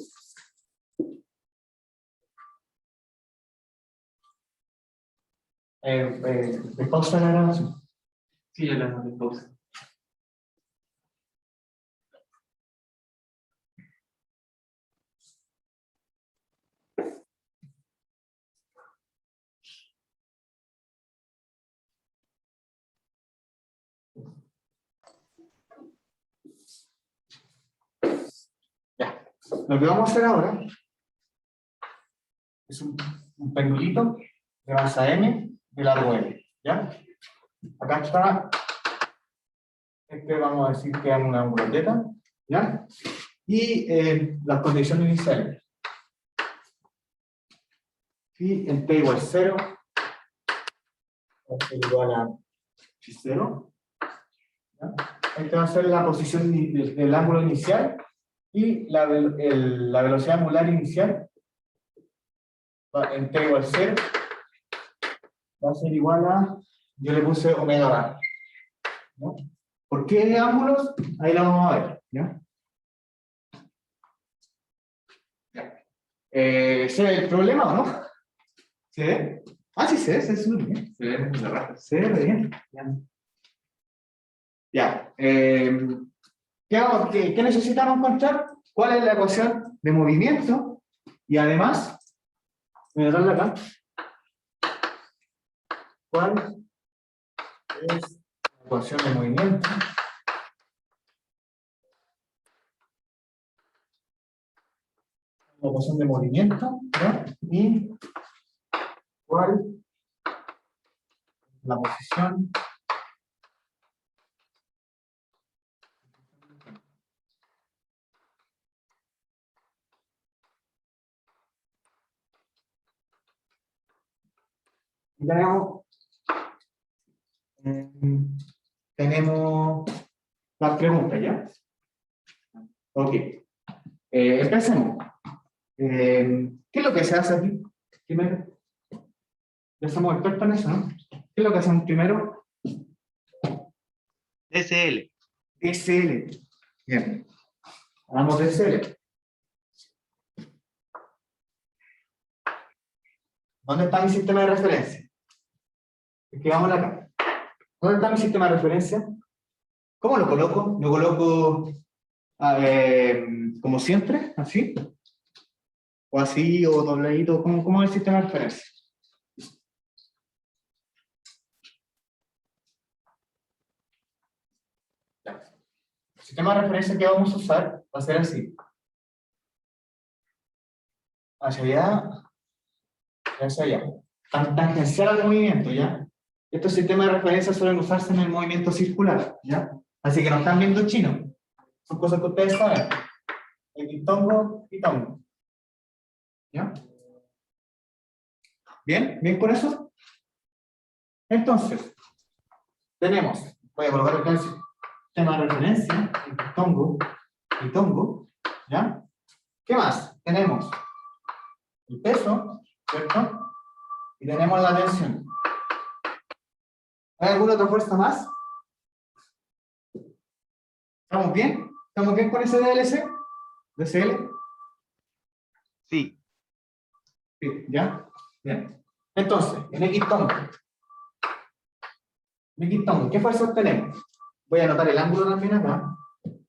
¿De pausa la grabación?
Sí, ya le damos de pausa.
Ya. Lo que vamos a hacer ahora es un pendulito de masa M de lado L. ¿Ya? Acá está. Vamos a decir que es una anguloteta. ¿Ya? Y las condiciones iniciales. Y en T igual 0. Igual a 0. ¿Ya? Esta va a ser la posición del ángulo inicial. Y la velocidad angular inicial en T igual 0 va a ser igual a, yo le puse omega bar, ¿no? ¿Por qué ángulos? Ahí lo vamos a ver, ¿ya? ¿Se ve el problema o no? ¿Se ve? Ah, sí se ve, se ve súper bien. Se ve bien. Ya. ¿Qué necesitamos encontrar? ¿Cuál es la ecuación de movimiento? Y además, voy a darle acá. ¿Cuál es la ecuación de movimiento? La ecuación de movimiento, ¿no? Y cuál es la posición y tenemos las preguntas, ¿ya? Ok. Empecemos. ¿Qué es lo que se hace aquí? Primero. Ya somos expertos en eso, ¿no? ¿Qué es lo que hacemos primero?
SL.
SL. Bien. Hablamos de SL. ¿Dónde está mi sistema de referencia? Escribámoslo acá. ¿Dónde está mi sistema de referencia? ¿Cómo lo coloco? Lo coloco como siempre, así. O así, o dobladito. ¿Cómo es el sistema de referencia? Ya. El sistema de referencia que vamos a usar va a ser así. Hacia allá, y hacia allá. Tangencial al movimiento, ¿ya? Estos sistemas de referencia suelen usarse en el movimiento circular, ¿ya? Así que no están viendo chino. Son cosas que ustedes saben. El tongo y tongo. ¿Ya? ¿Bien? ¿Bien con eso? Entonces, tenemos, voy a colocar acá el sistema de referencia, el tongo y tongo, ¿ya? ¿Qué más? Tenemos el peso, ¿cierto? Y tenemos la tensión. ¿Hay alguna otra fuerza más? ¿Estamos bien? ¿Estamos bien con ese DLC? ¿DCL?
Sí.
Sí, ¿ya? Bien. Entonces, en X-tongo. En X-tongo, ¿qué fuerzas tenemos? Voy a anotar el ángulo también acá.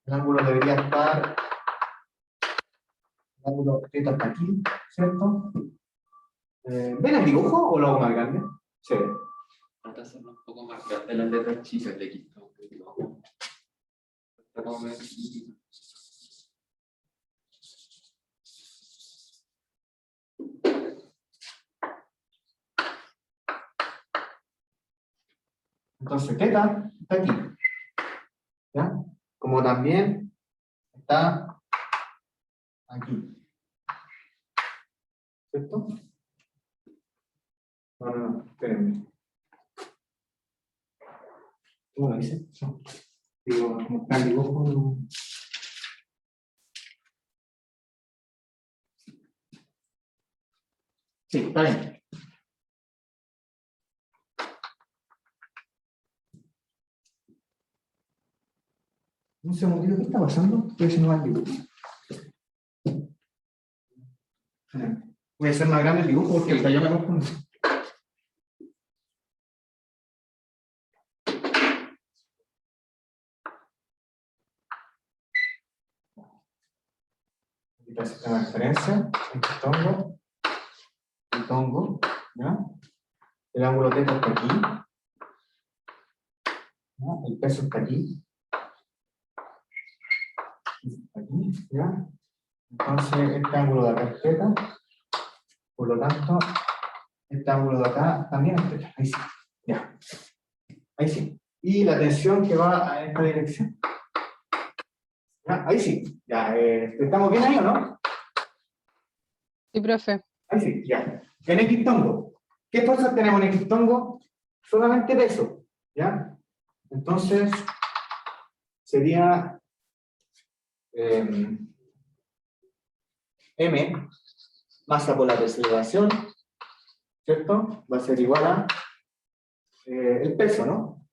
El ángulo debería estar... El ángulo está hasta aquí, ¿cierto? ¿Ven el dibujo o lo hago más grande? Sí.
Trata de hacerlo un poco más grande las letras chicas de X. Está como medio chiquitito.
Entonces, teta está aquí. ¿Ya? Como también está aquí. ¿Cierto? No, espérenme. ¿Cómo lo dice? No. Digo, como está el dibujo, no. Sí, está bien. Un segundito, ¿qué está pasando? Estoy haciendo mal dibujo. Voy a hacer más grande el dibujo porque el yo me confundo. Aquí está el sistema de referencia, el tongo, ¿ya? El ángulo θ está aquí, ¿ya? El peso está aquí, ¿ya? Entonces este ángulo de acá es θ, por lo tanto este ángulo de acá también es θ, ahí sí, ya, ahí sí. Y la tensión que va a esta dirección, ¿ya? Ahí sí, ya, ¿estamos bien ahí o no?
Sí, profe.
Ahí sí, ya. En X-tongo, ¿qué fuerzas tenemos en X-tongo? Solamente peso, ¿ya? Entonces, sería M, masa por la deceleración, ¿cierto? Va a ser igual a el peso, ¿no?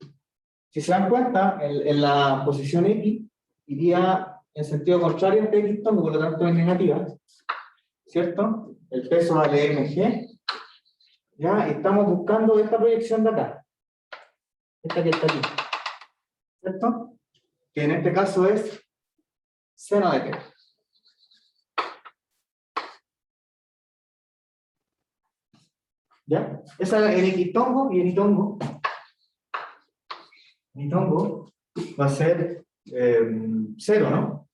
Si se dan cuenta, en la posición X iría en sentido contrario a X-tongo, por lo tanto es negativa, ¿cierto? El peso vale mg, ¿ya? Y estamos buscando esta proyección de acá, esta que está aquí, ¿cierto? Que en este caso es seno de θ. ¿Ya? Esa es en X-tongo y en Y-tongo. Y-tongo va a ser 0, ¿no?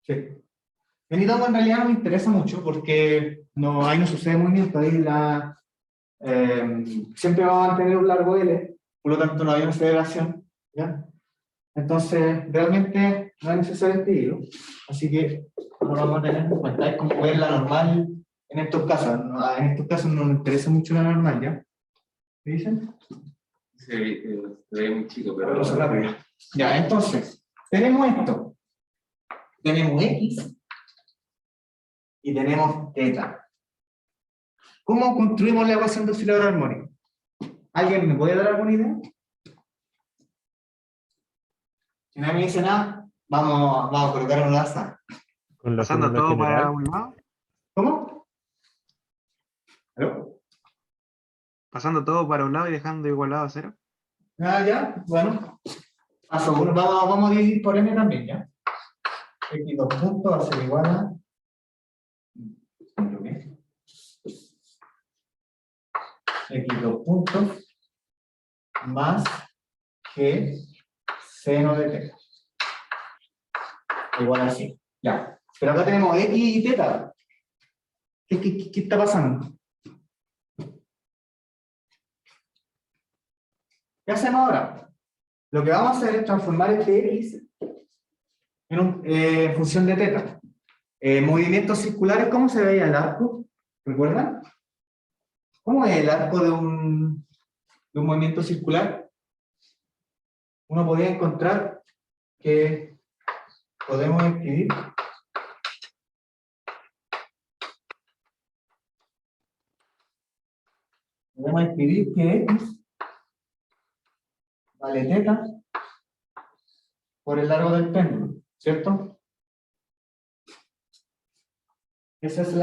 Sí. En Y-tongo en realidad no me interesa mucho porque no, ahí no sucede movimiento, ahí siempre va a mantener un largo L, por lo tanto no hay una aceleración, ¿ya? Entonces, realmente no es necesario escribirlo, así que no lo vamos a tener en cuenta. Es como ver la normal en estos casos. En estos casos no nos interesa mucho la normal, ¿ya? ¿Qué dicen?
Se ve muy chico, pero...
Vamos a rápido. Ya, entonces, tenemos esto. tenemos X y tenemos teta. ¿Cómo construimos la ecuación de oscilador armónico? ¿Alguien me puede dar alguna idea? Si nadie me dice nada, vamos a colocar un azar.
Con la
Pasando
fórmula
todo para
general.
un lado.
¿Cómo? ¿Aló?
Pasando todo para un lado y dejando igualado a 0.
Ah, ya, bueno. Paso uno, vamos a dividir por n también, ¿ya? X2 puntos va a ser igual a... X2 puntos más G seno de teta. Igual así, ya. Pero acá tenemos X y teta. ¿Qué está pasando? ¿Qué hacemos ahora? Lo que vamos a hacer es transformar este X en función de teta. Movimientos circulares, ¿cómo se veía el arco? ¿Recuerdan? ¿Cómo es el arco de un movimiento circular? Uno podría encontrar que podemos escribir que X vale teta por el largo del péndulo, ¿cierto? Esa es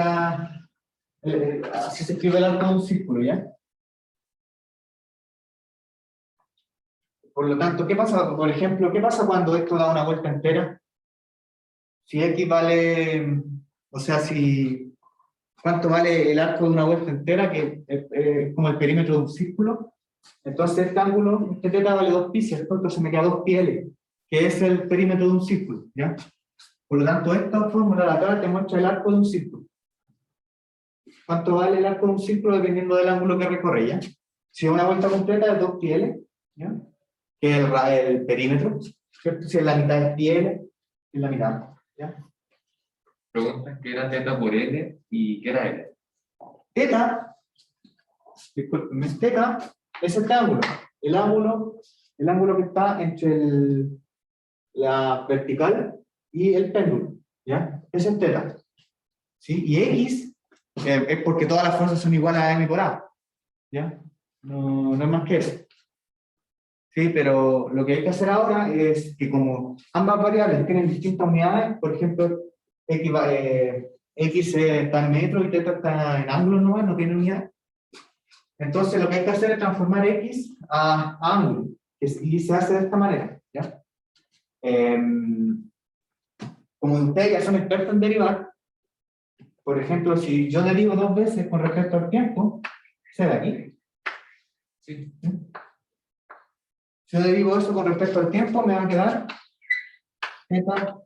así se escribe el arco de un círculo, ¿ya? Por lo tanto, ¿qué pasa, por ejemplo, qué pasa cuando esto da una vuelta entera? Si X vale, o sea, ¿cuánto vale el arco de una vuelta entera? Que es como el perímetro de un círculo. Entonces este ángulo, este teta vale 2pi, ¿cierto? Entonces me queda 2πl, que es el perímetro de un círculo, ¿ya? Por lo tanto, esta fórmula de acá te muestra el arco de un círculo. ¿Cuánto vale el arco de un círculo dependiendo del ángulo que recorre, ya? Si es una vuelta completa es 2πl, ¿ya? Que es el perímetro, ¿cierto? Si es la mitad es πl, es la mitad, ¿ya?
Preguntas qué era teta por L y qué era L.
Teta, disculpenme, teta es este ángulo. El ángulo que está entre la vertical y el péndulo, ¿ya? Ese es teta. ¿Sí? Y X es porque todas las fuerzas son iguales a m por a, ¿ya? No es más que eso. Sí, pero lo que hay que hacer ahora es que como ambas variables tienen distintas unidades, por ejemplo, X está en metros y teta está en ángulos, no tiene unidad. Entonces lo que hay que hacer es transformar X a ángulo, y se hace de esta manera, ¿ya? Como ustedes ya son expertos en derivar, por ejemplo, si yo derivo 2 veces con respecto al tiempo, ¿se ve aquí?
Sí.
Si yo derivo eso con respecto al tiempo, me va a quedar teta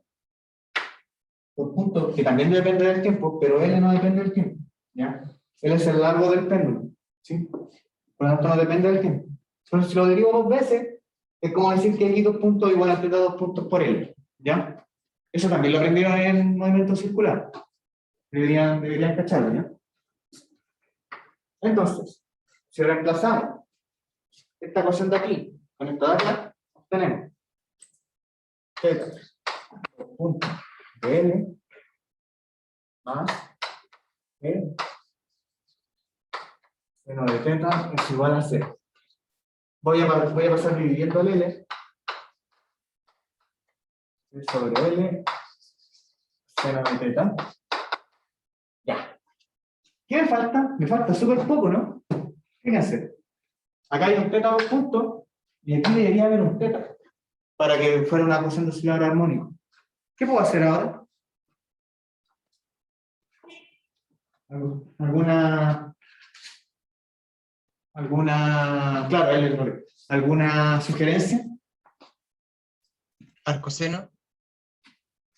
por punto, que también depende del tiempo, pero L no depende del tiempo, ¿ya? L es el largo del péndulo, ¿sí? Por lo tanto, no depende del tiempo. Entonces, si lo derivo 2 veces, es como decir que X2 puntos igual a teta 2 puntos por L, ¿ya? Eso también lo aprendieron en movimiento circular. Deberían cacharlo, ¿ya? Entonces, si reemplazamos esta ecuación de aquí con esta de acá, obtenemos teta punto de L más G seno de teta es igual a 0. Voy a pasar dividiendo el L sobre L seno de teta. Ya. ¿Qué me falta? Me falta súper poco, ¿no? Fíjense. Acá hay un teta 2 puntos y aquí debería haber un teta para que fuera una ecuación de oscilador armónico. ¿Qué puedo hacer ahora? ¿Alguna sugerencia?
Arcoseno.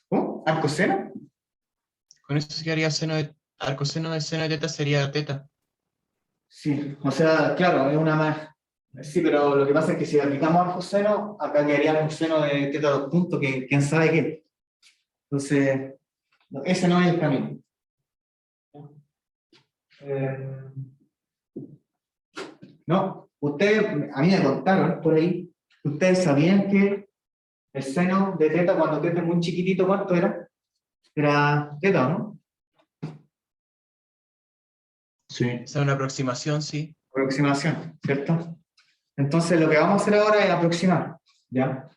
¿Cómo? ¿Arcoseno?
Con eso se quedaría arcoseno de seno de teta sería teta.
Sí, o sea, claro, es una más. Sí, pero lo que pasa es que si aplicamos arcoseno, acá quedaría arcoseno de teta 2 puntos, que quién sabe qué. Entonces, no, ese no es el camino. No, ustedes, a mí me contaron por ahí, ustedes sabían que el seno de teta, cuando teta es muy chiquitito, ¿cuánto era? Era teta, ¿no?
Sí.
Esa es una aproximación, sí.
Aproximación, ¿cierto? Entonces lo que vamos a hacer ahora es aproximar, ¿ya?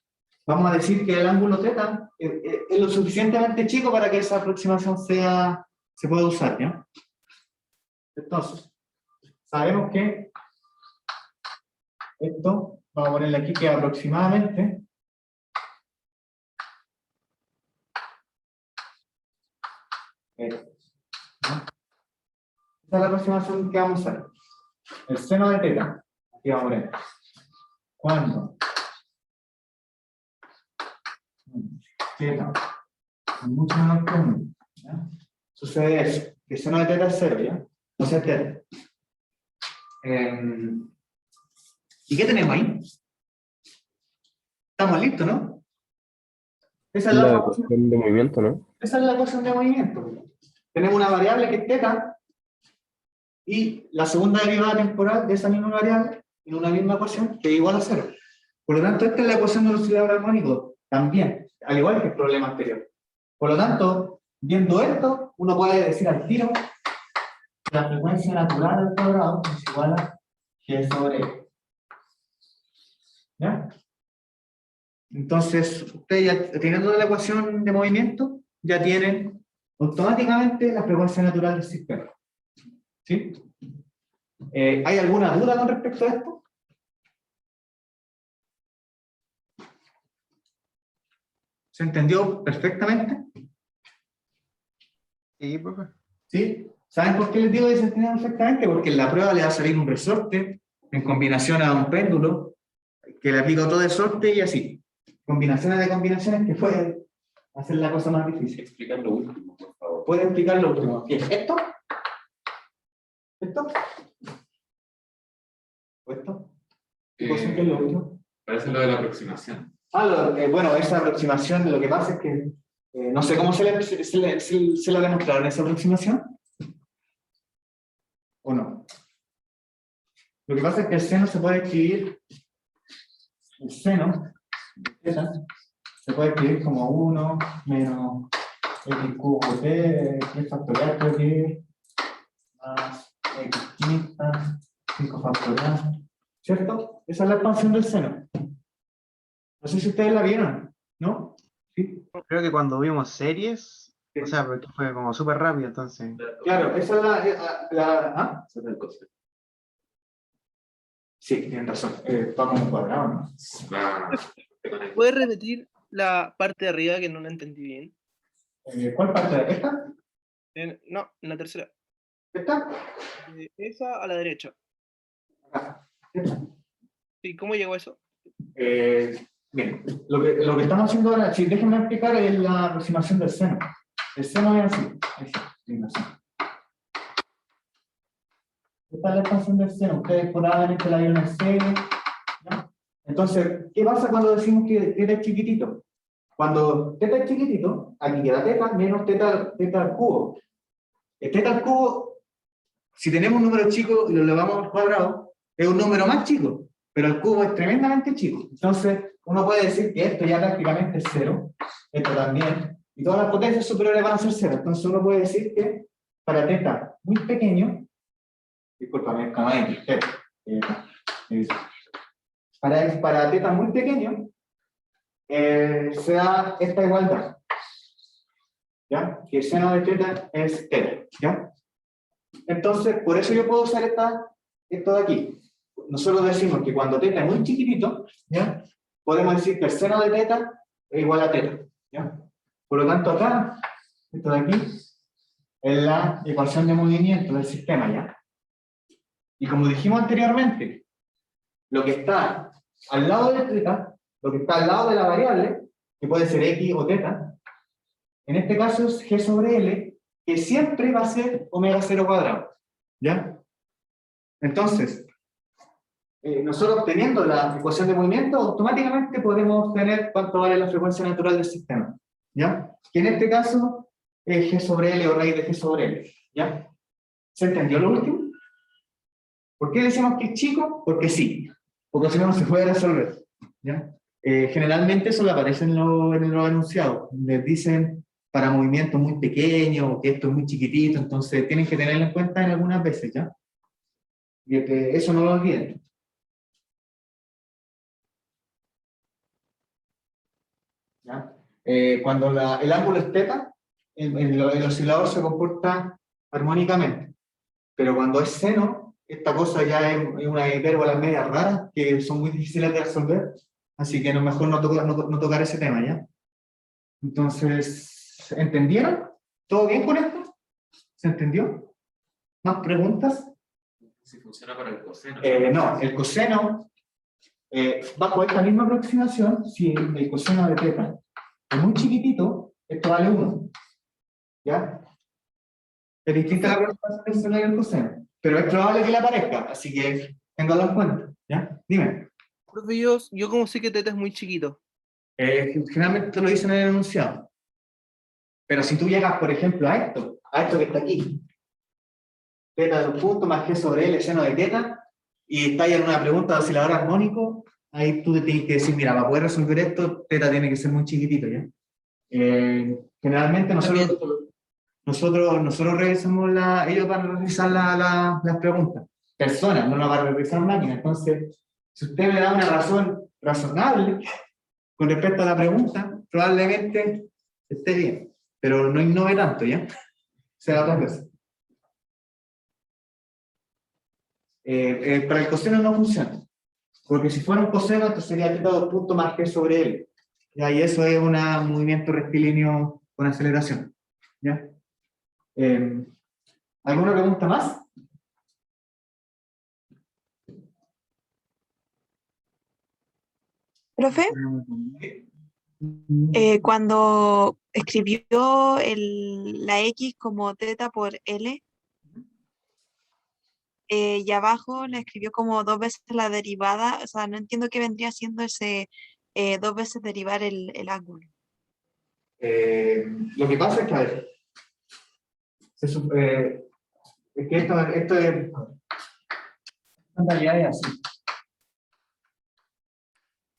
Vamos a decir que el ángulo θ es lo suficientemente chico para que esa aproximación se pueda usar, ¿ya? Entonces, sabemos que esto, vamos a ponerle aquí que aproximadamente ¿no? Esta es la aproximación que vamos a hacer. El seno de θ, aquí vamos a poner. Cuando θ es mucho menor que 1, ¿ya? Sucede eso, que el seno de θ es 0, ¿ya? O sea, θ. ¿Y qué tenemos ahí? Estamos listos, ¿no? Esa es la ecuación
de movimiento, ¿no?
Esa es la ecuación de movimiento. Tenemos una variable que es θ y la segunda derivada temporal de esa misma variable en una misma ecuación que es igual a 0. Por lo tanto, esta es la ecuación de los osciladores armónicos también, al igual que el problema anterior. Por lo tanto, viendo esto, uno puede decir al tiro que la frecuencia natural al cuadrado es igual a g sobre e. ¿Ya? Entonces, ustedes ya teniendo la ecuación de movimiento, ya tienen automáticamente la frecuencia natural del sistema. ¿Sí? ¿Hay alguna duda con respecto a esto? ¿Se entendió perfectamente?
Sí, profe.
¿Sí? ¿Saben por qué les digo que se entiende perfectamente? Porque en la prueba le va a salir un resorte en combinación a un péndulo que le aplica otro resorte y así. Combinaciones de combinaciones que pueden hacer la cosa más difícil.
Explicar lo último, por favor.
¿Puede explicar lo último? ¿Qué es esto? ¿Esto? ¿O esto? ¿Qué cosa es lo último?
Parece lo de la aproximación.
Bueno, esa aproximación, lo que pasa es que no sé cómo se la demostraron esa aproximación. ¿O no? Lo que pasa es que el seno se puede escribir, el seno de θ, se puede escribir como 1 menos x cubo t, x factorial, creo que es, más x quinta, 5 factorial, ¿cierto? Esa es la expansión del seno. No sé si ustedes la vieron, ¿no? ¿Sí?
Creo que cuando vimos series, o sea, porque fue como súper rápido, entonces.
Claro, esa es ¿ah?
Ese es el concepto.
Sí, tienen razón. Va como cuadrado, ¿no?
¿Puedes repetir la parte de arriba que no la entendí bien?
¿Cuál parte? ¿Esta?
No, en la tercera.
¿Esta?
Esa a la derecha.
Acá. ¿Esta?
Sí, ¿cómo llegó a eso?
Bien, lo que estamos haciendo ahora, sí, déjenme explicar, es la aproximación del seno. El seno es así. Ahí sí, tiene razón. Esta es la expansión del seno. Ustedes probablemente la vieron en serie, ¿no? Entonces, ¿qué pasa cuando decimos que θ es chiquitito? Cuando θ es chiquitito, aquí queda θ menos θ al cubo. El θ al cubo, si tenemos un número chico y lo elevamos al cuadrado, es un número más chico, pero el cubo es tremendamente chico. Entonces, uno puede decir que esto ya prácticamente es 0, esto también, y todas las potencias superiores van a ser 0. Entonces, uno puede decir que para θ muy pequeño, discúlpame, como X, para θ muy pequeño, se da esta igualdad, ¿ya? Que el seno de θ es θ, ¿ya? Entonces, por eso yo puedo usar esto de aquí. Nosotros decimos que cuando θ es muy chiquitito, ¿ya? Podemos decir que el seno de θ es igual a θ, ¿ya? Por lo tanto, acá, esto de aquí, es la ecuación de movimiento del sistema, ¿ya? Y como dijimos anteriormente, lo que está al lado de θ, lo que está al lado de la variable, que puede ser x o θ, en este caso es g sobre L, que siempre va a ser omega 0 cuadrado, ¿ya? Entonces, nosotros teniendo la ecuación de movimiento, automáticamente podemos obtener cuánto vale la frecuencia natural del sistema, ¿ya? Que en este caso es g sobre L o raíz de g sobre L, ¿ya? ¿Se entendió lo último? ¿Por qué decimos que es chico? Porque sí, porque si no, no se puede resolver, ¿ya? Generalmente eso le aparece en los enunciados, les dicen para movimientos muy pequeños, que esto es muy chiquitito, entonces tienen que tenerlo en cuenta en algunas veces, ¿ya? Y que eso no lo olviden. ¿Ya? Cuando el ángulo es teta, el oscilador se comporta armónicamente, pero cuando es seno, esta cosa ya es una hipérbola media rara, que son muy difíciles de resolver, así que mejor no tocar ese tema, ¿ya? Entonces, ¿entendieron? ¿Todo bien con esto? ¿Se entendió? ¿Más preguntas?
Si funciona para el coseno.
No, el coseno, bajo esta misma aproximación, si el coseno de teta es muy chiquitito, esto vale 1. ¿Ya? Es distinta la representación del seno y el coseno, pero es probable que le aparezca, así que ténganlo en cuenta. ¿Ya? Dime.
Profe, yo como sé que teta es muy chiquito.
Generalmente te lo dicen en el enunciado. Pero si tú llegas, por ejemplo, a esto que está aquí, teta de un punto más g sobre L, seno de teta, y está ahí en una pregunta de oscilador armónico, ahí tú te tienes que decir, mira, para poder resolver esto, teta tiene que ser muy chiquitito, ¿ya? Generalmente nosotros revisamos ellos van a revisar las preguntas. Personas, no las van a revisar máquinas. Entonces, si usted le da una razón razonable con respecto a la pregunta, probablemente esté bien, pero no innove tanto, ¿ya? Será otras veces. Para el coseno no funciona, porque si fuera un coseno, esto sería teta 2 puntos más g sobre L. ¿Ya? Y eso es un movimiento rectilíneo con aceleración. ¿Ya? ¿Alguna pregunta más?
Profe, cuando escribió la X como teta por L, y abajo la escribió como 2 veces la derivada, o sea, no entiendo qué vendría siendo ese 2 veces derivar el ángulo.
Lo que pasa es que, a ver, es que esto es, en realidad es así.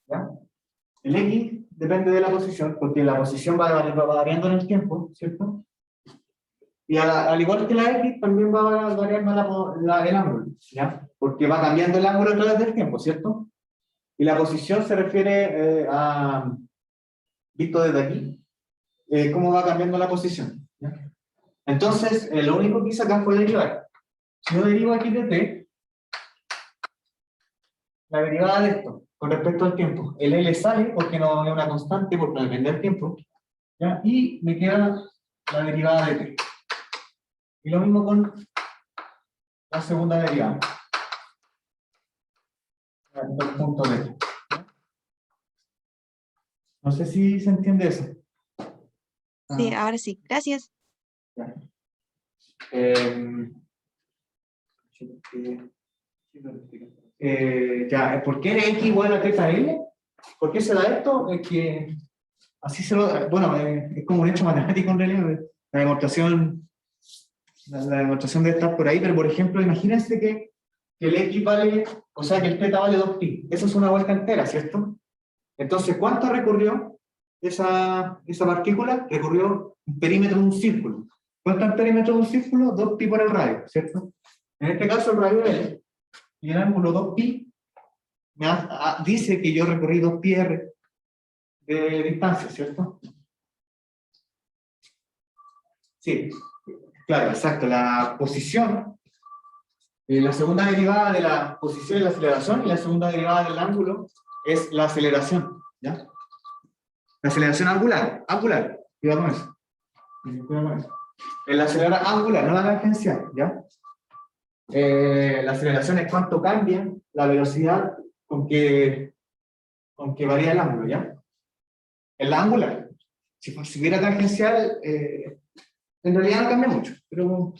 ¿Ya? El X depende de la posición, porque la posición va variando en el tiempo, ¿cierto? Y al igual que la X, también va variando el ángulo, ¿ya? Porque va cambiando el ángulo a través del tiempo, ¿cierto? Y la posición se refiere visto desde aquí, cómo va cambiando la posición, ¿ya? Entonces, lo único que hice acá fue derivar. Si yo derivo aquí de t, la derivada de esto, con respecto al tiempo, el L sale porque no es una constante, porque no depende del tiempo, ¿ya? Y me queda la derivada de t. Y lo mismo con la segunda derivada. Dos puntos de t. No sé si se entiende eso.
Sí, ahora sí. Gracias.
Ya. ¿Por qué X igual a teta L? ¿Por qué se da esto? Es que así bueno, es como un hecho matemático en realidad. La demostración debe estar por ahí, pero por ejemplo, imagínense que el X vale, o sea que el teta vale 2pi. Eso es una vuelta entera, ¿cierto? Entonces, ¿cuánto recorrió esa partícula? Recorrió un perímetro de un círculo. ¿Cuánto es el perímetro de un círculo? 2pi por el radio, ¿cierto? En este caso el radio L y el ángulo 2pi dice que yo recorrí 2pi r de distancia, ¿cierto? Sí, claro, exacto. La posición, la segunda derivada de la posición es la aceleración y la segunda derivada del ángulo es la aceleración, ¿ya? La aceleración angular, cuidado con eso. Cuidado con eso. La aceleración angular, no la tangencial, ¿ya? La aceleración es cuánto cambia la velocidad con que varía el ángulo, ¿ya? En la angular. Si hubiera tangencial, en realidad no cambia mucho, pero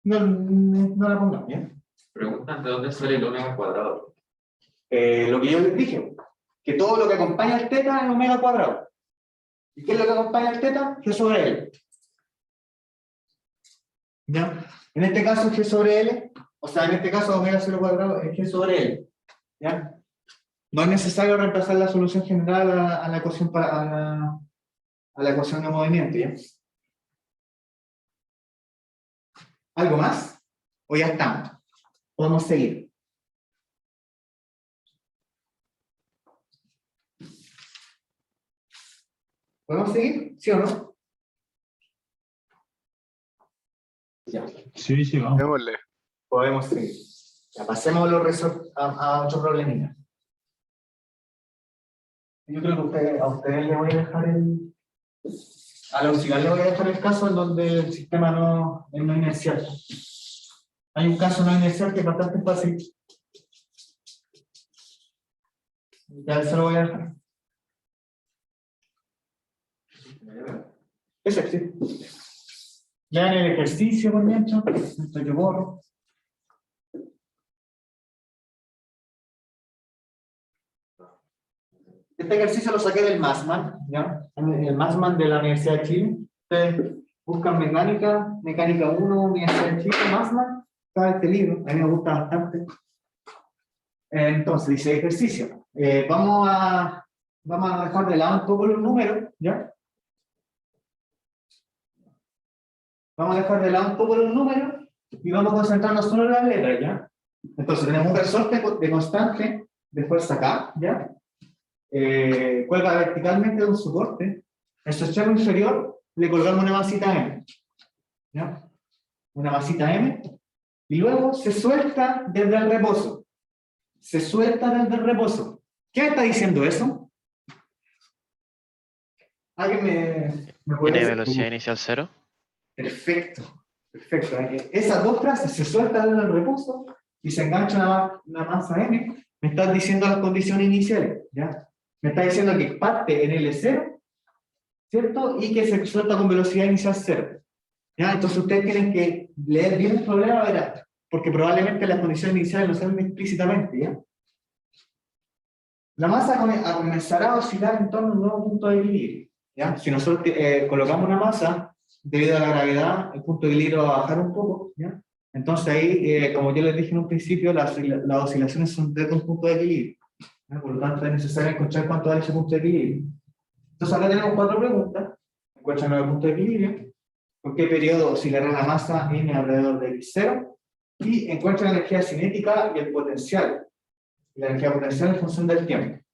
no la pongamos, ¿ya?
Preguntan de dónde sale el omega cuadrado.
Lo que yo les dije, que todo lo que acompaña al teta es omega cuadrado. ¿Y qué es lo que acompaña al teta? G sobre L. ¿Ya? En este caso es G sobre L, o sea, en este caso omega 0 cuadrado es G sobre L. ¿Ya? No es necesario reemplazar la solución general a la ecuación a la ecuación de movimiento, ¿ya? ¿Algo más? ¿O ya estamos? Podemos seguir. ¿Podemos seguir? ¿Sí o no? Ya.
Sí, sí, vamos.
Démosle.
Podemos seguir. Ya pasemos a otro problemita. Yo creo que a ustedes les voy a dejar a la auxiliar les voy a dejar el caso en donde el sistema no es no inercial. Hay un caso no inercial que es bastante fácil. Ya se lo voy a dejar. Ese sí. Vean el ejercicio por dentro. Esto yo borro. Este ejercicio lo saqué del MASMAN, ¿ya? El MASMAN de la Universidad de Chile. Ustedes buscan mecánica 1, Universidad de Chile, MASMAN, está este libro, a mí me gusta bastante. Entonces, dice ejercicio. Vamos a dejar de lado un poco los números, ¿ya? Vamos a dejar de lado un poco los números y vamos a concentrarnos solo en las letras, ¿ya? Entonces, tenemos un resorte de constante de fuerza K, ¿ya? Cuelga verticalmente de un soporte. En su extremo inferior le colgamos una masita M, ¿ya? Una masita M, y luego se suelta desde el reposo. Se suelta desde el reposo. ¿Qué me está diciendo eso? ¿Alguien me puede
¿Tiene
decir?
velocidad inicial 0?
Perfecto, perfecto. Esas dos frases, se suelta desde el reposo y se engancha una masa M, me estás diciendo las condiciones iniciales, ¿ya? Me está diciendo que parte en L0, ¿cierto? Y que se suelta con velocidad inicial 0. ¿Ya? Entonces ustedes tienen que leer bien el problema, verán, porque probablemente las condiciones iniciales no sean explícitamente, ¿ya? La masa comenzará a oscilar en torno a un nuevo punto de equilibrio, ¿ya? Si nosotros colocamos una masa, debido a la gravedad, el punto de equilibrio va a bajar un poco, ¿ya? Entonces ahí, como yo les dije en un principio, las oscilaciones son de un punto de equilibrio. Por lo tanto, es necesario encontrar cuánto vale ese punto de equilibrio. Entonces, acá tenemos 4 preguntas. Encuentra 9 puntos de equilibrio. ¿Por qué periodo oscilará la masa n alrededor de x0? Y encuentra la energía cinética y el potencial. La energía potencial en función del tiempo.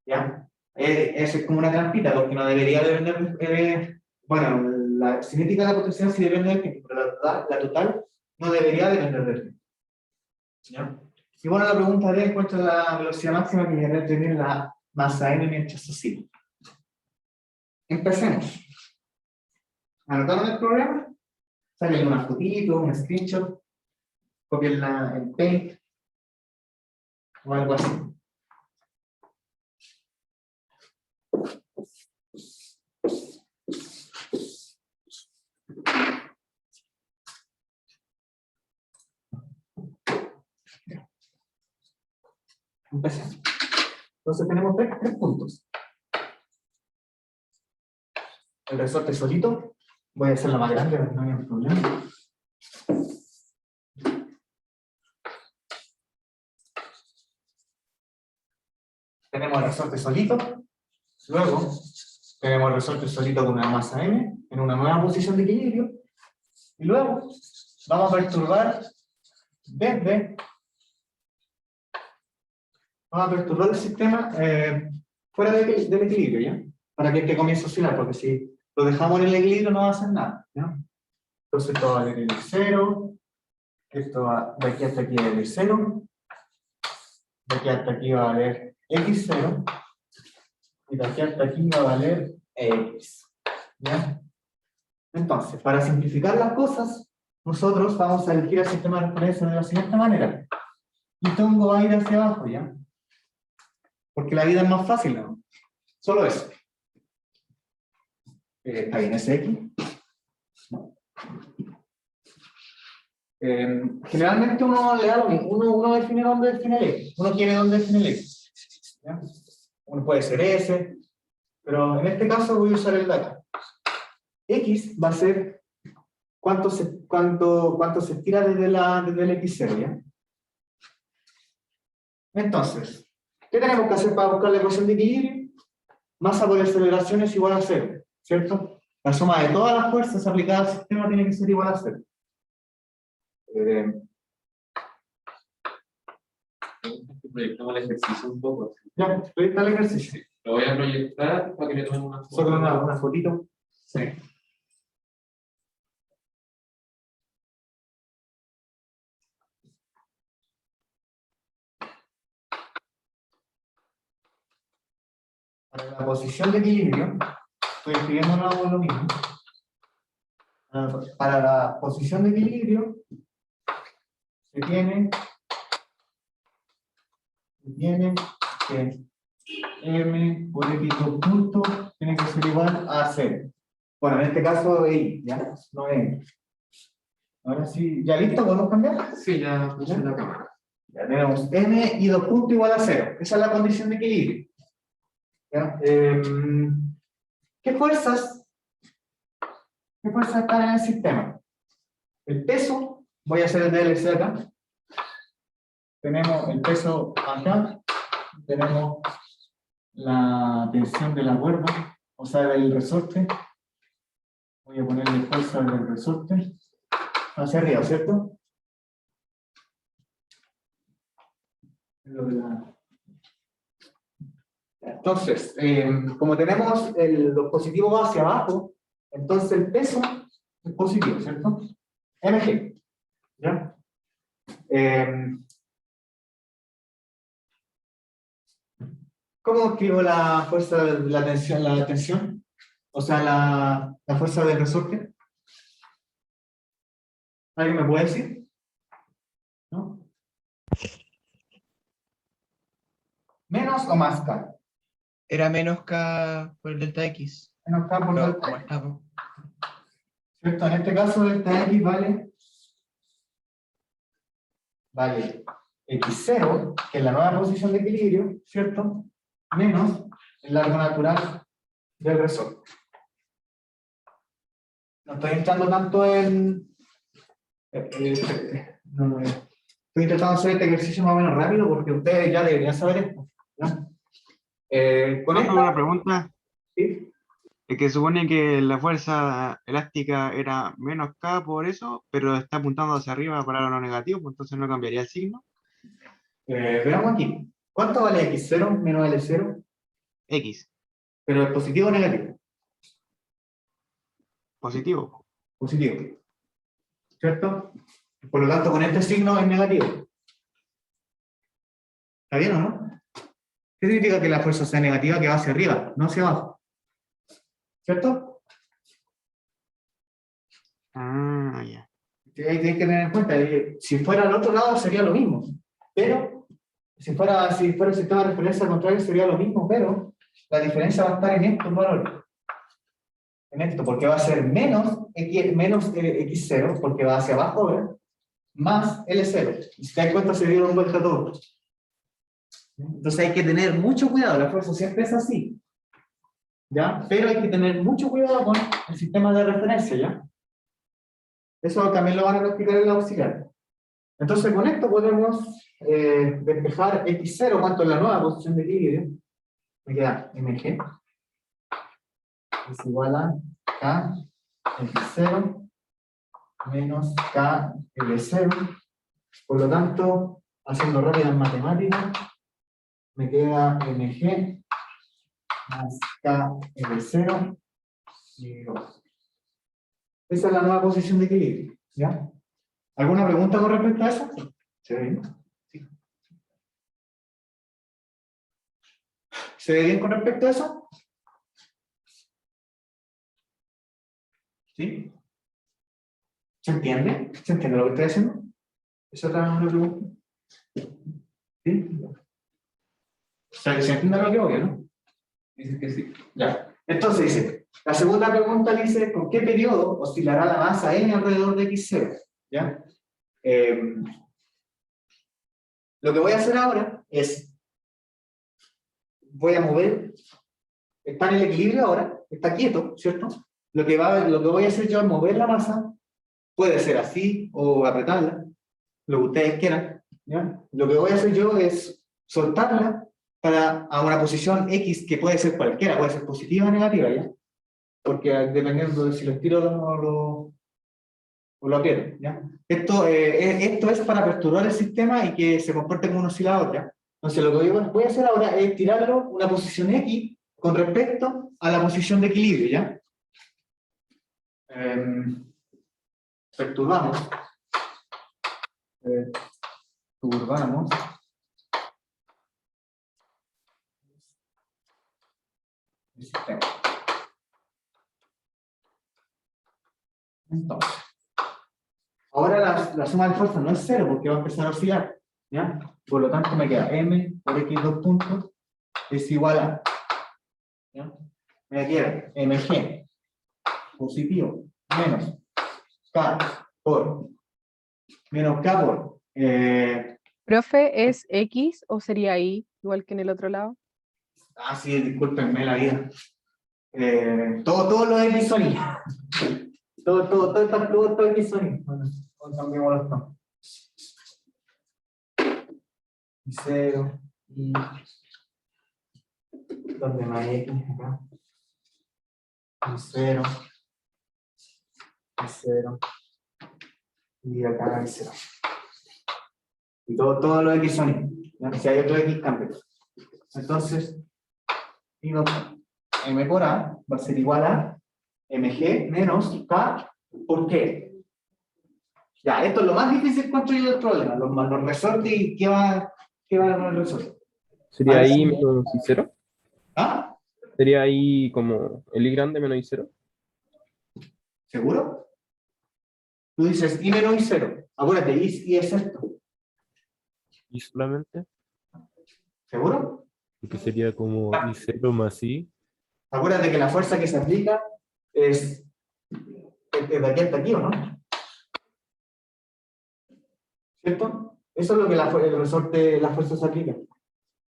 ¿Ya? Eso es como una trampita, porque no debería depender. Bueno, la cinética y la potencial sí depende del tiempo, pero la total no debería depender del tiempo. ¿Ya? Y bueno, la pregunta de encuentra la velocidad máxima que llegará a tener la masa n mientras oscila. Empecemos. ¿Anotaron el problema? Salen una fotito, un screenshot, copienla en Paint o algo así. Empecemos. Entonces tenemos tres puntos. El resorte solito, voy a hacerlo más grande para que no haya problema. Tenemos el resorte solito, luego tenemos el resorte solito con una masa M en una nueva posición de equilibrio, y luego vamos a perturbar el sistema fuera del equilibrio, ¿ya? Para que comience a oscilar, porque si lo dejamos en el equilibrio no va a hacer nada, ¿ya? Entonces esto va a valer 0, esto va de aquí hasta aquí va a valer 0, de aquí hasta aquí va a valer x0, y de aquí hasta aquí va a valer x, ¿ya? Entonces, para simplificar las cosas, nosotros vamos a elegir el sistema de referencia de la siguiente manera. Y Tongo va a ir hacia abajo, ¿ya? Porque la vida es más fácil, ¿no? Solo eso. Está bien, ese X. Generalmente uno le da lo mismo. Uno define dónde define el X. Uno quiere dónde define el X. ¿Ya? Uno puede ser S, pero en este caso voy a usar el de acá. X va a ser cuánto se estira desde el X0, ¿ya? Entonces, ¿qué tenemos que hacer para buscar la ecuación de equilibrio? Masa por aceleración es igual a 0. ¿cierto? La suma de todas las fuerzas aplicadas al sistema tiene que ser igual a 0.
Proyectamos el ejercicio un poco.
Ya, proyecta el ejercicio.
Lo voy a proyectar para que le tomen una foto.
Solo una fotito. Sí. Para la posición de equilibrio, estoy escribiendo lo mismo. Para la posición de equilibrio, se tiene que m por x punto tiene que ser igual a 0. Bueno, en este caso y, ¿ya? No es. Ahora sí, ¿ya listo? ¿Podemos cambiar?
Sí, ya puse la cámara.
Ya tenemos m y 2 puntos igual a 0. Esa es la condición de equilibrio. ¿Ya? ¿Qué fuerzas están en el sistema? El peso, voy a hacer el DLC acá. Tenemos el peso acá. Tenemos la tensión de la cuerda, o sea, del resorte. Voy a ponerle fuerza del resorte hacia arriba, ¿cierto? Entonces, como tenemos los positivos hacia abajo, entonces el peso es positivo, ¿cierto? mg. ¿Ya? ¿Cómo escribo la fuerza de la tensión? O sea, la fuerza del resorte. ¿Alguien me puede decir? ¿No? ¿Menos o más K?
Era menos K por el delta X.
Menos K por
No,
delta
como
X.
estamos.
¿Cierto? En este caso delta X vale X0, que es la nueva posición de equilibrio, ¿cierto? Menos el largo natural del resorte. No estoy entrando tanto en... no, estoy intentando hacer este ejercicio más o menos rápido porque ustedes ya deberían saber esto. ¿Ya? Con
¿Puedo hacer
esta...
una pregunta?
¿Sí?
Es que supone que la fuerza elástica era menos K por eso, pero está apuntando hacia arriba para lo negativo, pues entonces no cambiaría el signo.
Veamos aquí. ¿Cuánto vale X0 menos L0?
X,
¿Pero es positivo o negativo?
positivo.
Positivo. ¿Cierto? Por lo tanto, con este signo es negativo. ¿Está bien o no? ¿Qué significa que la fuerza sea negativa? Que va hacia arriba, no hacia abajo. ¿Cierto?
Ah, ya.
Ahí tienes que tener en cuenta que si fuera al otro lado sería lo mismo. Pero, si fuera el sistema de referencia contrario sería lo mismo, pero la diferencia va a estar en estos valores. En esto, porque va a ser menos X0, porque va hacia abajo, ¿verdad? Más L0. Y si te das cuenta, se dieron vuelta todos. Entonces hay que tener mucho cuidado, la fuerza siempre es así. ¿Ya? Pero hay que tener mucho cuidado con el sistema de referencia, ¿ya? Eso también lo van a practicar en la auxiliar. Entonces con esto podemos despejar X0, ¿cuánto es la nueva posición de equilibrio? Me queda mg es igual a K X0 menos K L0. Por lo tanto, haciendo rápidas matemáticas, me queda mg más K L0 y 2. Esa es la nueva posición de equilibrio. ¿Ya? ¿Alguna pregunta con respecto a eso? ¿Se ve bien? Sí. ¿Se ve bien con respecto a eso? ¿Sí? ¿Se entiende? ¿Se entiende lo que estoy haciendo? ¿Esa otra una pregunta? ¿Sí? O sea, que se entiende lo que obvio, ¿no? Dice que sí. Ya. Entonces dice, la segunda pregunta dice, ¿con qué periodo oscilará la masa n alrededor de X0? ¿Ya? Lo que voy a hacer ahora es, voy a mover, está en el equilibrio ahora, está quieto, ¿cierto? Lo que voy a hacer yo es mover la masa, puede ser así o apretarla, lo que ustedes quieran, ¿ya? Lo que voy a hacer yo es soltarla a una posición X que puede ser cualquiera, puede ser positiva o negativa, ¿ya? porque dependiendo de si lo estiro o lo aprieto, ¿ya? Esto es para perturbar el sistema y que se comporte como un oscilador, ¿ya? Entonces lo que voy a hacer ahora es tirarlo una posición X con respecto a la posición de equilibrio, ¿ya? Perturbamos. Perturbamos. El sistema. Entonces, ahora la suma de fuerzas no es cero porque va a empezar a oscilar, ¿ya? Por lo tanto me queda m por x dos puntos es igual a, ¿ya? Me queda mg positivo menos k por menos k por
Profe, ¿es X o sería Y, igual que en el otro lado?
sí, discúlpenme la vida. Todo lo X son Y. Todo X son Y. Bueno, cambiamos esto. Y 0, y donde no hay X acá. Y 0, y 0, y acá hay 0. Y todo lo X son Y. ¿Ya? Si hay otro X, cambia. Entonces, M por A va a ser igual a mg menos k por qué. Ya, esto es lo más difícil construir el problema, los resortes y qué va a dar el resorte.
¿Sería
Ahora
I
sí.
menos I0?
¿Ah?
¿Sería ahí como el I grande menos I0?
¿Seguro? Tú dices I menos I0. Acuérdate, I es esto.
¿I solamente?
¿Seguro?
Que sería como I0 más I.
Acuérdate que la fuerza que se aplica es de aquí hasta aquí, ¿o no? ¿Cierto? Eso es lo que el resorte, la fuerza se aplica.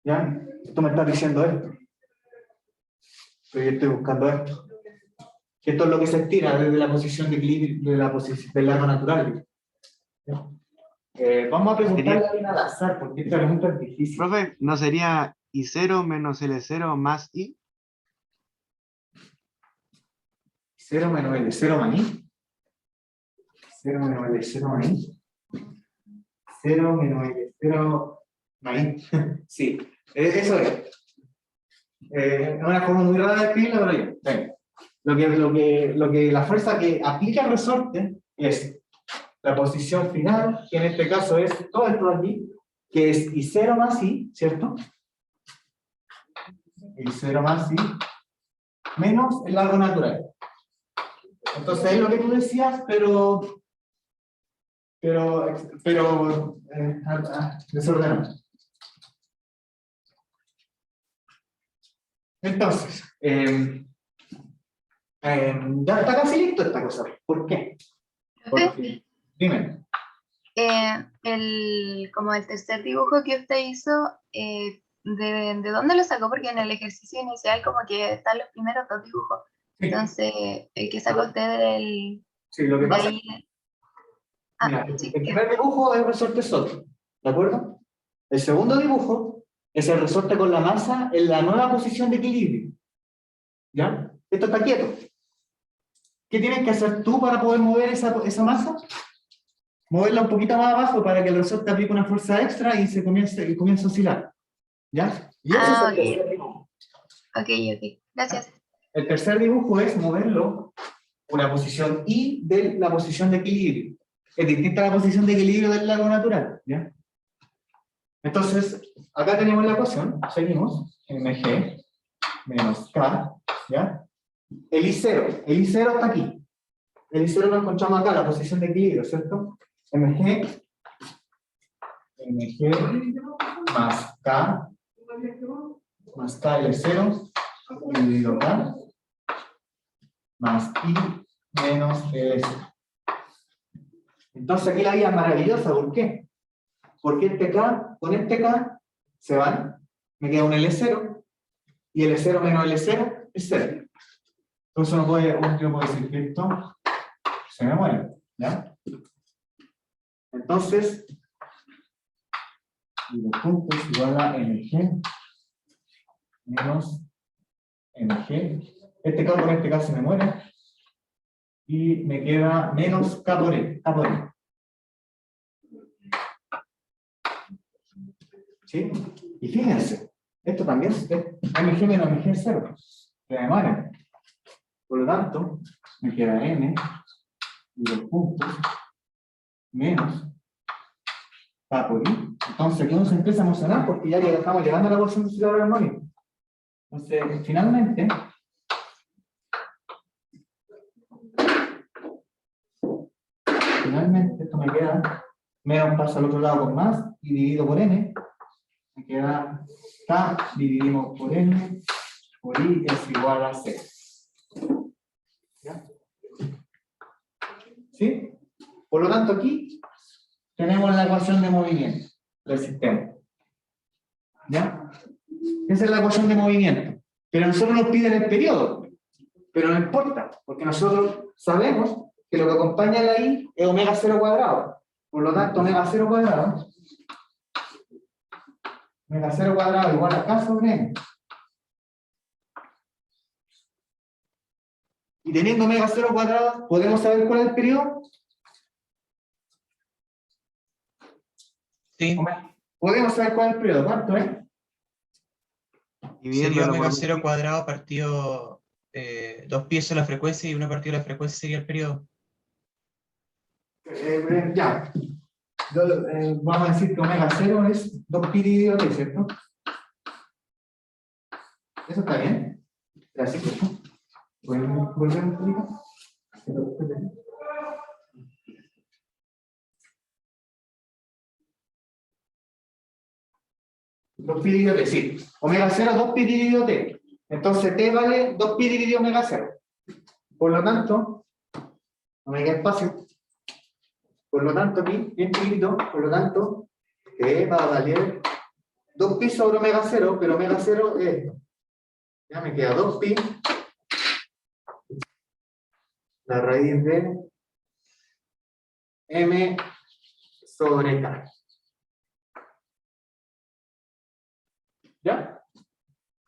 ¿Ya? Esto me está diciendo esto. Pero yo estoy buscando esto. Esto es lo que se estira desde la posición de equilibrio, del largo natural. ¿Ya? Vamos a preguntarle a alguien al azar, porque esta pregunta es difícil.
Profe, ¿no sería I0 menos L0 más I?
0 menos L0 más I. 0 menos L0 más I. 0 menos L0 más I. Sí, eso es. Es una forma muy rara de escribirlo, pero ya. Venga. Lo que la fuerza que aplica el resorte es la posición final, que en este caso es todo esto de aquí, que es I0 más I, ¿cierto? I0 más I, menos el largo natural. Entonces es lo que tú decías, pero desordenado. Entonces, ya está casi listo esta cosa. ¿Por qué? Porque, dime.
Como el tercer dibujo que usted hizo, ¿de dónde lo sacó? Porque en el ejercicio inicial como que están los primeros dos dibujos.
Sí.
Entonces, el que sacó usted del...
Sí, lo que pasa
ahí-
mira,
sí,
el primer dibujo es el resorte SOT, ¿de acuerdo? El segundo dibujo es el resorte con la masa en la nueva posición de equilibrio. ¿Ya? Esto está quieto. ¿Qué tienes que hacer tú para poder mover esa masa? Moverla un poquito más abajo para que el resorte aplique una fuerza extra y comience a oscilar. ¿Ya? Y ese es el tercer dibujo.
Ok, gracias.
El tercer dibujo es moverlo una posición I de la posición de equilibrio. Es distinta a la posición de equilibrio del largo natural. ¿Ya? Entonces, acá tenemos la ecuación. Seguimos. mg menos k. ¿Ya? El I0 está aquí. El I0 lo encontramos acá, la posición de equilibrio, ¿cierto? mg más k L0 dividido k más I menos L0. Entonces aquí la vida es maravillosa, ¿por qué? Porque este K con este K se van, me queda un L0 y L0 menos L0 es 0. Entonces yo puedo decir que esto se me muere, ¿ya? Entonces, y los puntos igual a mg menos mg Este K por este K se me muere. Y me queda menos K por E. K por E. ¿Sí? Y fíjense, esto también es MG menos MG es 0. Se me muere. Por lo tanto, me queda M y los puntos menos K por I. Entonces aquí uno se empieza a emocionar porque ya estamos llegando a la ecuación de oscilador armónico. Entonces, finalmente, esto me queda, menos pasa al otro lado por más, y dividido por n, me queda K dividimos por n, por I es igual a 0. ¿Ya? ¿Sí? Por lo tanto, aquí tenemos la ecuación de movimiento del sistema. ¿Ya? Esa es la ecuación de movimiento. Pero nosotros nos piden el periodo. Pero no importa, porque nosotros sabemos que lo que acompaña a la I es omega 0 cuadrado. Por lo tanto, omega 0 cuadrado igual a K sobre N. Y teniendo omega 0 cuadrado, ¿podemos saber cuál es el periodo?
Sí.
Podemos saber cuál es el periodo. ¿Cuánto es?
Sería omega 0 cuadrado partido 2 pi es la frecuencia y 1 partido de la frecuencia sería el periodo.
Ya. Vamos a decir que omega 0 es 2 pi dividido t, ¿cierto? ¿Eso está bien? Gracias. ¿Podemos volver un poquito? Dos pi dividido t, sí. Omega 0, 2 pi dividido t. Entonces t vale 2 pi dividido omega 0. Por lo tanto, no me queda espacio. Por lo tanto, aquí, bien chiquito, por lo tanto, t va a valer 2 pi sobre omega 0, pero omega 0 es esto. Ya me queda 2 pi. La raíz de m sobre k. ¿Ya?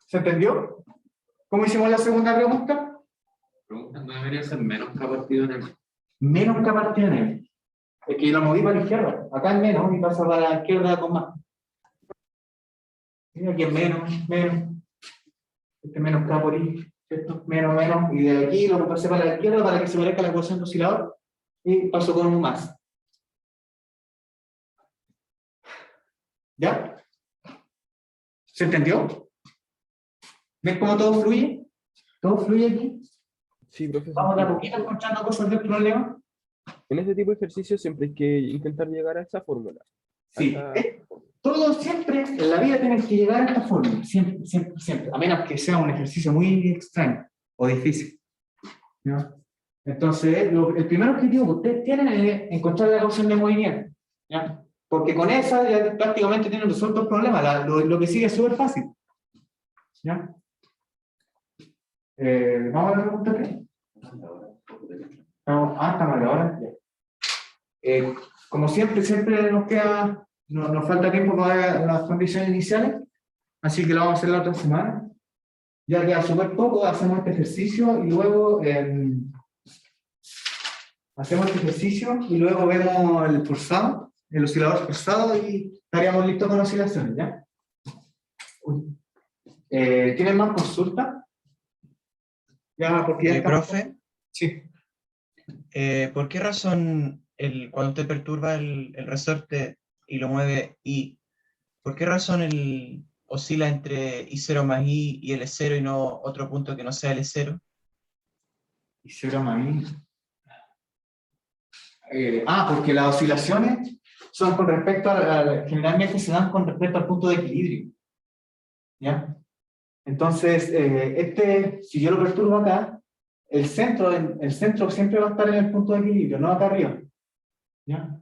¿Se entendió? ¿Cómo hicimos la segunda pregunta?
Pregunta, ¿no debería ser menos K partido en el?
Menos K partido en M. Es que lo moví para la izquierda. Acá es menos y pasa para la izquierda con más. Y aquí es menos. Este menos K por I. Esto menos. Y de aquí lo pasé para la izquierda para que se parezca la ecuación de oscilador. Y paso con un más. ¿Ya? ¿Se entendió? ¿Ves cómo todo fluye? ¿Todo fluye aquí?
Sí, profesor.
Vamos de a poquito encontrando cosas del problema.
En este tipo de ejercicios siempre hay que intentar llegar a esa fórmula.
Sí, todos siempre en la vida tienen que llegar a esta fórmula. Siempre. A menos que sea un ejercicio muy extraño o difícil. ¿No? Entonces, el primer objetivo que ustedes tienen es encontrar la ecuación de movimiento. ¿Ya? Porque con esa ya prácticamente tienen resuelto el problema. Lo que sigue es súper fácil. ¿Ya? Vamos a la pregunta 3. Estamos a la hora. Como siempre nos queda, nos falta tiempo para las condiciones iniciales, así que lo vamos a hacer la otra semana. Ya queda súper poco, hacemos este ejercicio y luego vemos el forzado, el oscilador forzado y estaríamos listos con oscilaciones, ¿ya? ¿Tienen más consultas? Ya, porque ya estamos...
Profe,
Sí.
¿por qué razón cuando usted perturba el resorte y lo mueve I, por qué razón oscila entre I0 más I y L0 y no otro punto que no sea L0?
I0 más I. Porque las oscilaciones son con respecto generalmente se dan con respecto al punto de equilibrio. ¿Ya? Entonces, si yo lo perturbo acá, el centro siempre va a estar en el punto de equilibrio, no acá arriba. ¿Ya?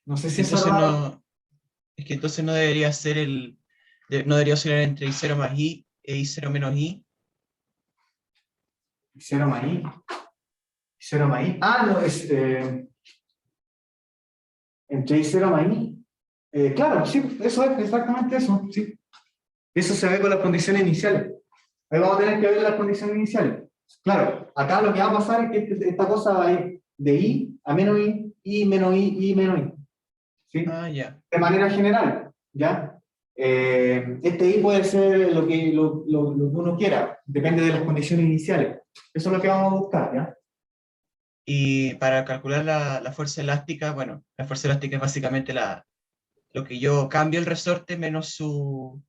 No sé si
entonces es que entonces no debería ser no debería oscilar entre I0 más I e I0 menos I.
I0 más I. I0 más I. No, es entre I0 más I. Claro, sí, eso es exactamente eso. Sí. Eso se ve con las condiciones iniciales. Ahí vamos a tener que ver las condiciones iniciales. Claro, acá lo que va a pasar es que esta cosa va a ir de I a menos I menos I menos I. ¿Sí?
Ah, ya.
De manera general, ¿ya? Este I puede ser lo que uno quiera, depende de las condiciones iniciales. Eso es lo que vamos a buscar, ¿ya?
Y para calcular la fuerza elástica, bueno, la fuerza elástica es básicamente lo que yo cambio el resorte menos su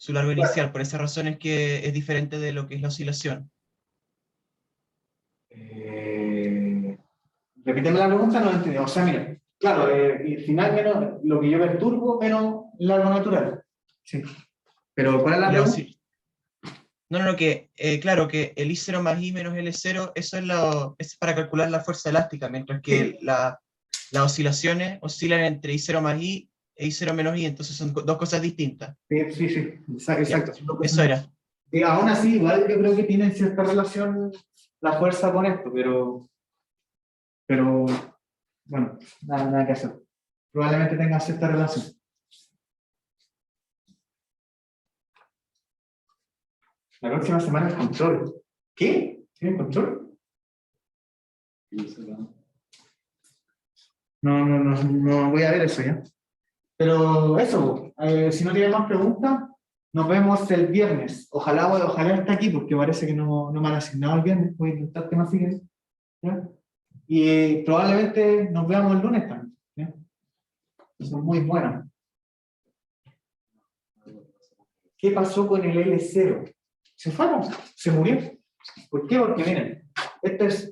largo inicial. Por esa razón es que es diferente de lo que es la oscilación.
Repíteme la pregunta, no la entendí. O sea, mira, claro, el final menos lo que yo perturbo menos el largo natural. Sí. Pero ¿cuál es la pregunta?
No, que claro, que el I0 más I menos L0, eso es para calcular la fuerza elástica, mientras que las oscilaciones oscilan entre I0 más I e I0 menos I, entonces son dos cosas distintas.
Sí, exacto.
Eso era.
Y aún así, igual yo creo que tienen cierta relación la fuerza con esto, pero bueno, nada que hacer. Probablemente tenga cierta relación. La próxima semana el control. ¿Qué? ¿Tiene control? No voy a ver eso ya. Pero eso, si no tiene más preguntas, nos vemos el viernes. Ojalá esté aquí, porque parece que no me han asignado el viernes. Voy a intentar que me asignen. ¿Ya? Y probablemente nos veamos el lunes también. ¿Ya? Son muy buenas. ¿Qué pasó con el L0? Se fue, se murió. ¿Por qué? Porque miren, esto es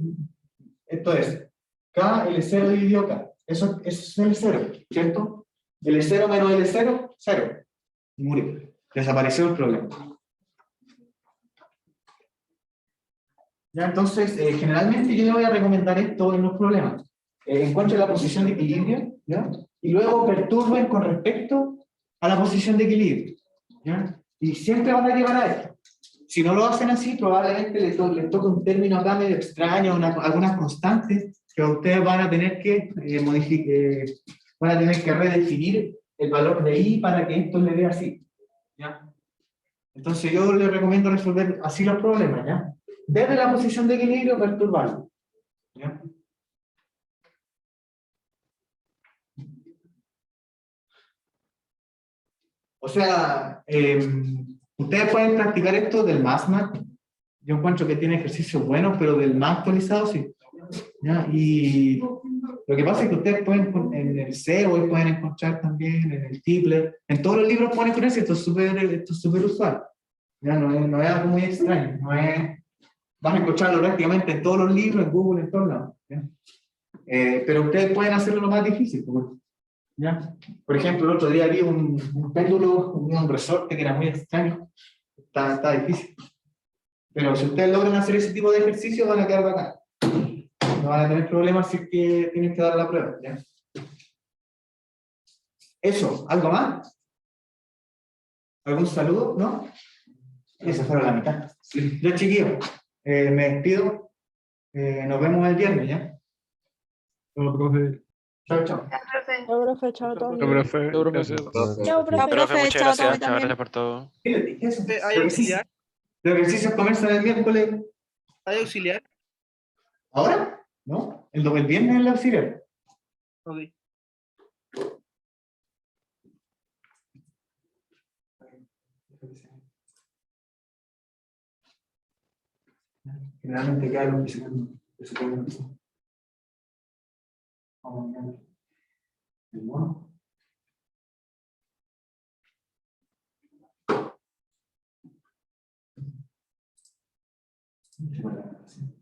K, L0 dividido K. Eso es L0, ¿cierto? L0 menos L0, 0. Murió. Desapareció el problema. Ya, entonces, generalmente yo le voy a recomendar esto en los problemas. Encuentre la posición de equilibrio, ¿ya? Y luego perturben con respecto a la posición de equilibrio, ¿ya? Y siempre van a llegar a esto. Si no lo hacen así, probablemente les toque un término acá medio extraño, algunas constantes que ustedes van a tener que modificar, van a tener que redefinir el valor de I para que esto le dé así, ¿ya? Entonces yo les recomiendo resolver así los problemas, ¿ya? Desde la posición de equilibrio, perturbarlo, ¿ya? O sea, ustedes pueden practicar esto del MASMAT. Yo encuentro que tiene ejercicios buenos, pero del más actualizado sí. ¿Ya? Y lo que pasa es que ustedes pueden, en el SEO, pueden encontrar también, en el Tipler, en todos los libros pueden encontrar esto es súper usual. ¿Ya? No es algo muy extraño. Vas a encontrarlo prácticamente en todos los libros, en Google, en todos lados. ¿Ya? Pero ustedes pueden hacerlo lo más difícil. ¿Ya? Por ejemplo, el otro día vi un péndulo, un resorte que era muy extraño. Está difícil. Pero si ustedes logran hacer ese tipo de ejercicio, van a quedar bacán. No van a tener problemas si es que tienen que dar la prueba. ¿Ya? Eso, ¿algo más? ¿Algún saludo? ¿No? Eso fue la mitad. Ya, chiquillos, me despido. Nos vemos el viernes, ¿ya?
Chao, profe.
Chao, chao.
Chao, profe, chao a todos.
Chao, profe.
Chao, profe.
Gracias.
Chao, profe.
Profe, muchas
chao,
gracias.
Tommy
Muchas
también.
gracias por todo.
¿Qué les dije eso?
¿Hay auxiliar?
Los ejercicios comienzan el miércoles.
¿Hay auxiliar?
¿Ahora? ¿No? El viernes es la auxiliar.
Ok.
Generalmente queda lo que se puede. Vamos a ver. El mono. Muchas gracias.